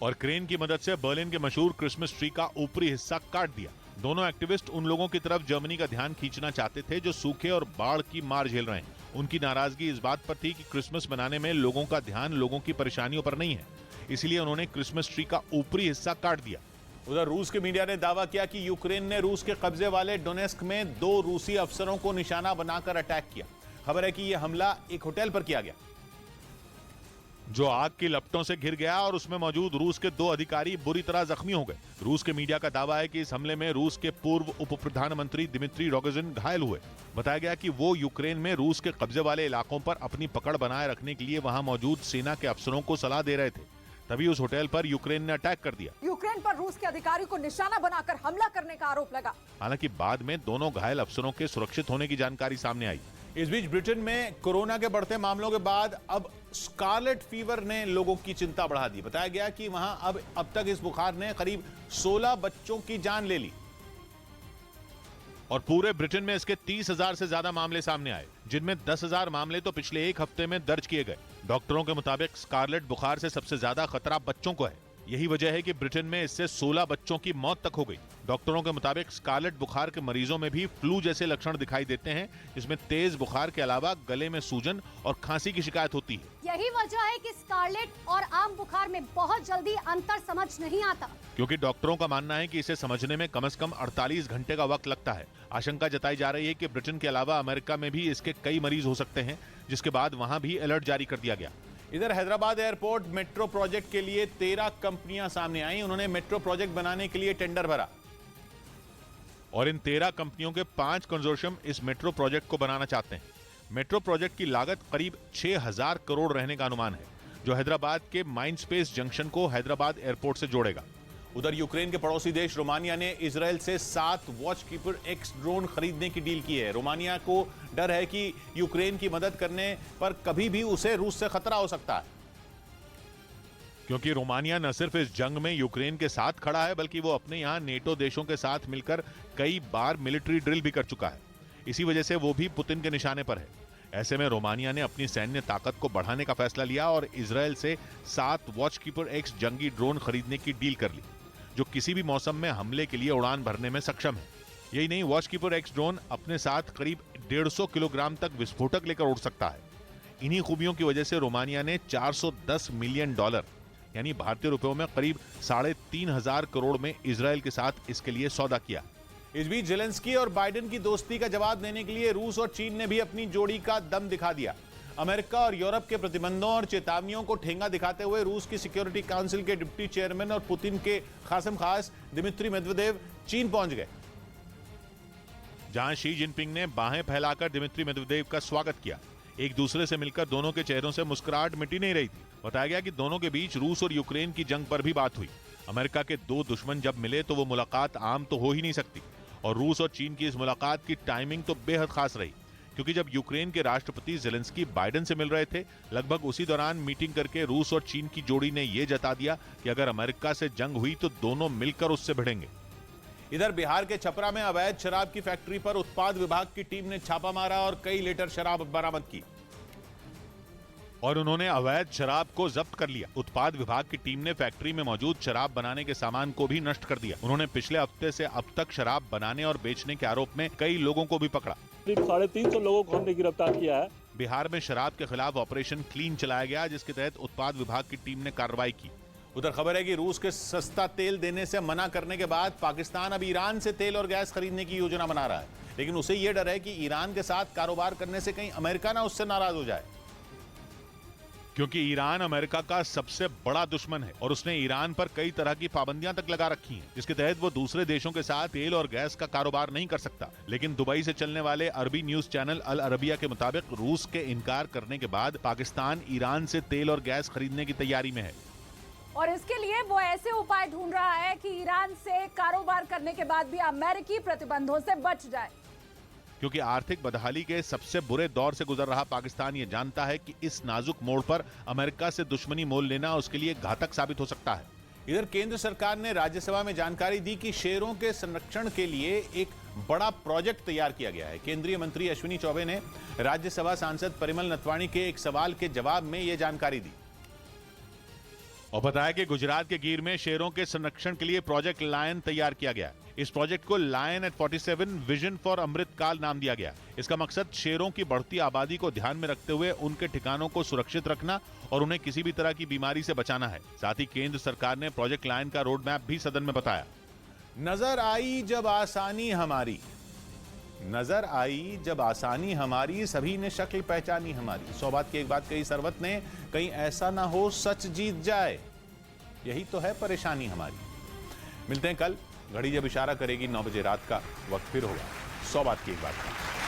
B: और क्रेन की मदद से बर्लिन के मशहूर क्रिसमस ट्री का ऊपरी हिस्सा काट दिया। दोनों एक्टिविस्ट उन लोगों की तरफ जर्मनी का ध्यान खींचना चाहते थे जो सूखे और बाढ़ की मार झेल रहे हैं। उनकी नाराजगी इस बात पर थी कि क्रिसमस मनाने में लोगों का ध्यान लोगों की परेशानियों पर नहीं है, इसलिए उन्होंने क्रिसमस ट्री का ऊपरी हिस्सा काट दिया।
A: उधर रूस के मीडिया ने दावा किया कि यूक्रेन ने रूस के कब्जे वाले डोनेस्क में 2 रूसी अफसरों को निशाना बनाकर अटैक किया। खबर है कि यह हमला एक होटल पर किया गया,
B: जो आग की लपटों से घिर गया और उसमें मौजूद रूस के 2 अधिकारी बुरी तरह जख्मी हो गए। रूस के मीडिया का दावा है कि इस हमले में रूस के पूर्व उप प्रधानमंत्री दिमित्री रोगोजिन घायल हुए। बताया गया कि वो यूक्रेन में रूस के कब्जे वाले इलाकों पर अपनी पकड़ बनाए रखने के लिए वहां मौजूद सेना के अफसरों को सलाह दे रहे थे, तभी उस होटल पर यूक्रेन ने अटैक कर दिया।
C: यूक्रेन पर रूस के अधिकारी को निशाना बनाकर हमला करने का आरोप लगा।
B: हालांकि बाद में दोनों घायल अफसरों के सुरक्षित होने की जानकारी सामने आई।
A: इस बीच ब्रिटेन में कोरोना के बढ़ते मामलों के बाद अब स्कारलेट फीवर ने लोगों की चिंता बढ़ा दी। बताया गया कि वहां अब तक इस बुखार ने करीब 16 बच्चों की जान ले ली
B: और पूरे ब्रिटेन में इसके 30,000 से ज्यादा मामले सामने आए, जिनमें 10,000 मामले तो पिछले एक हफ्ते में दर्ज किए गए। डॉक्टरों के मुताबिक स्कारलेट बुखार से सबसे ज्यादा खतरा बच्चों को है। यही वजह है कि ब्रिटेन में इससे 16 बच्चों की मौत तक हो गई। डॉक्टरों के मुताबिक स्कारलेट बुखार के मरीजों में भी फ्लू जैसे लक्षण दिखाई देते हैं, जिसमें तेज बुखार के अलावा गले में सूजन और खांसी की शिकायत होती है।
G: यही वजह है कि स्कारलेट और आम बुखार में बहुत जल्दी अंतर समझ नहीं आता,
B: क्योंकि डॉक्टरों का मानना है कि इसे समझने में कम से कम 48 घंटे का वक्त लगता है। आशंका जताई जा रही है कि ब्रिटेन के अलावा अमेरिका में भी इसके कई मरीज हो सकते हैं, जिसके बाद वहां भी अलर्ट जारी कर दिया गया।
A: इधर हैदराबाद एयरपोर्ट मेट्रो प्रोजेक्ट के लिए 13 कंपनियां सामने आई। उन्होंने मेट्रो प्रोजेक्ट बनाने के लिए टेंडर भरा
B: और इन 13 कंपनियों के 5 कंसोर्शियम इस मेट्रो प्रोजेक्ट को बनाना चाहते हैं। मेट्रो प्रोजेक्ट की लागत करीब 6000 करोड़ रहने का अनुमान है, जो हैदराबाद के माइंडस्पेस जंक्शन को हैदराबाद एयरपोर्ट से जोड़ेगा।
A: उधर यूक्रेन के पड़ोसी देश रोमानिया ने इजरायल से 7 वॉचकीपर एक्स ड्रोन खरीदने की डील की है। रोमानिया को डर है कि यूक्रेन की मदद करने पर कभी भी उसे रूस से खतरा हो सकता है,
B: क्योंकि रोमानिया न सिर्फ इस जंग में यूक्रेन के साथ खड़ा है, बल्कि वो अपने यहाँ नेटो देशों के साथ मिलकर कई बार मिलिट्री ड्रिल भी कर चुका है। इसी वजह से वो भी पुतिन के निशाने पर है। ऐसे में रोमानिया ने अपनी सैन्य ताकत को बढ़ाने का फैसला लिया और इजरायल से 7 वॉचकीपर एक्स जंगी ड्रोन खरीदने की डील कर ली, जो किसी भी मौसम में हमले के लिए उड़ान भरने में सक्षम है। यही नहीं, वॉचकीपर एक्स ड्रोन अपने साथ करीब 150 किलोग्राम तक विस्फोटक लेकर उड़ सकता है। इन्हीं खूबियों की वजह से रोमानिया ने $410 मिलियन यानी भारतीय रुपयों में करीब 3,500 करोड़ में इजरायल के साथ इसके लिए सौदा किया।
A: इस बीच जेलेंस्की और बाइडेन की दोस्ती का जवाब देने के लिए रूस और चीन ने भी अपनी जोड़ी का दम दिखा दिया। अमेरिका और यूरोप के प्रतिबंधों और चेतावनियों को ठेंगा दिखाते हुए रूस की सिक्योरिटी काउंसिल के डिप्टी चेयरमैन और पुतिन के खासम खास दिमित्री मेदवेदेव चीन पहुंच गए,
B: जहां शी जिनपिंग ने बाहें फैलाकर दिमित्री मेदवेदेव का स्वागत किया। एक दूसरे से मिलकर दोनों के चेहरों से मुस्कुराहट मिटी नहीं रही थी। बताया गया कि दोनों के बीच रूस और यूक्रेन की जंग पर भी बात हुई। अमेरिका के 2 दुश्मन जब मिले तो वो मुलाकात आम तो हो ही नहीं सकती, और रूस और चीन की इस मुलाकात की टाइमिंग तो बेहद खास रही, क्योंकि जब यूक्रेन के राष्ट्रपति जेलेंस्की बाइडेन से मिल रहे थे, लगभग उसी दौरान मीटिंग करके रूस और चीन की जोड़ी ने यह जता दिया कि अगर अमेरिका से जंग हुई तो दोनों मिलकर उससे भिड़ेंगे।
A: इधर बिहार के छपरा में अवैध शराब की फैक्ट्री पर उत्पाद विभाग की टीम ने छापा मारा और कई लीटर शराब बरामद की
B: और उन्होंने अवैध शराब को जब्त कर लिया। उत्पाद विभाग की टीम ने फैक्ट्री में मौजूद शराब बनाने के सामान को भी नष्ट कर दिया। उन्होंने पिछले हफ्ते से अब तक शराब बनाने और बेचने के आरोप में कई लोगों को भी पकड़ा।
Q: 350 लोगों को हमने गिरफ्तार किया है।
B: बिहार में शराब के खिलाफ ऑपरेशन क्लीन चलाया गया, जिसके तहत उत्पाद विभाग की टीम ने कार्रवाई की।
A: उधर खबर है कि रूस के सस्ता तेल देने से मना करने के बाद पाकिस्तान अब ईरान से तेल और गैस खरीदने की योजना बना रहा है, लेकिन उसे यह डर है कि ईरान के साथ कारोबार करने से कहीं अमेरिका ना उससे नाराज हो जाए,
B: क्योंकि ईरान अमेरिका का सबसे बड़ा दुश्मन है और उसने ईरान पर कई तरह की पाबंदियां तक लगा रखी हैं, जिसके तहत वो दूसरे देशों के साथ तेल और गैस का कारोबार नहीं कर सकता। लेकिन दुबई से चलने वाले अरबी न्यूज चैनल अल अरबिया के मुताबिक रूस के इनकार करने के बाद पाकिस्तान ईरान से तेल और गैस खरीदने की तैयारी में है,
C: और इसके लिए वो ऐसे उपाय ढूंढ रहा है कि ईरान से कारोबार करने के बाद भी अमेरिकी प्रतिबंधों से बच जाए।
B: क्योंकि आर्थिक बदहाली के सबसे बुरे दौर से गुजर रहा पाकिस्तान ये जानता है कि इस नाजुक मोड़ पर अमेरिका से दुश्मनी मोल लेना उसके लिए घातक साबित हो सकता है।
A: इधर केंद्र सरकार ने राज्यसभा में जानकारी दी कि शेरों के संरक्षण के लिए एक बड़ा प्रोजेक्ट तैयार किया गया है। केंद्रीय मंत्री अश्विनी चौबे ने राज्यसभा सांसद परिमल नथवाणी के एक सवाल के जवाब में यह जानकारी दी
B: और बताया कि गुजरात के गिर में शेरों के संरक्षण के लिए प्रोजेक्ट लायन तैयार किया गया। इस प्रोजेक्ट को लायन एट 47 विजन फॉर अमृत काल नाम दिया गया। इसका मकसद शेरों की बढ़ती आबादी को ध्यान में रखते हुए उनके ठिकानों को सुरक्षित रखना और उन्हें किसी भी तरह की बीमारी से बचाना है। साथ ही केंद्र सरकार ने प्रोजेक्ट लायन का रोड मैप भी सदन में बताया।
A: नजर आई जब आसानी हमारी, नजर आई जब आसानी हमारी, सभी ने शक्ल पहचानी हमारी। 100 बात की एक बात कही सरवत ने, कहीं ऐसा ना हो सच जीत जाए, यही तो है परेशानी हमारी। मिलते हैं कल, घड़ी जब इशारा करेगी 9 बजे रात का, वक्त फिर होगा 100 बात की एक बात का।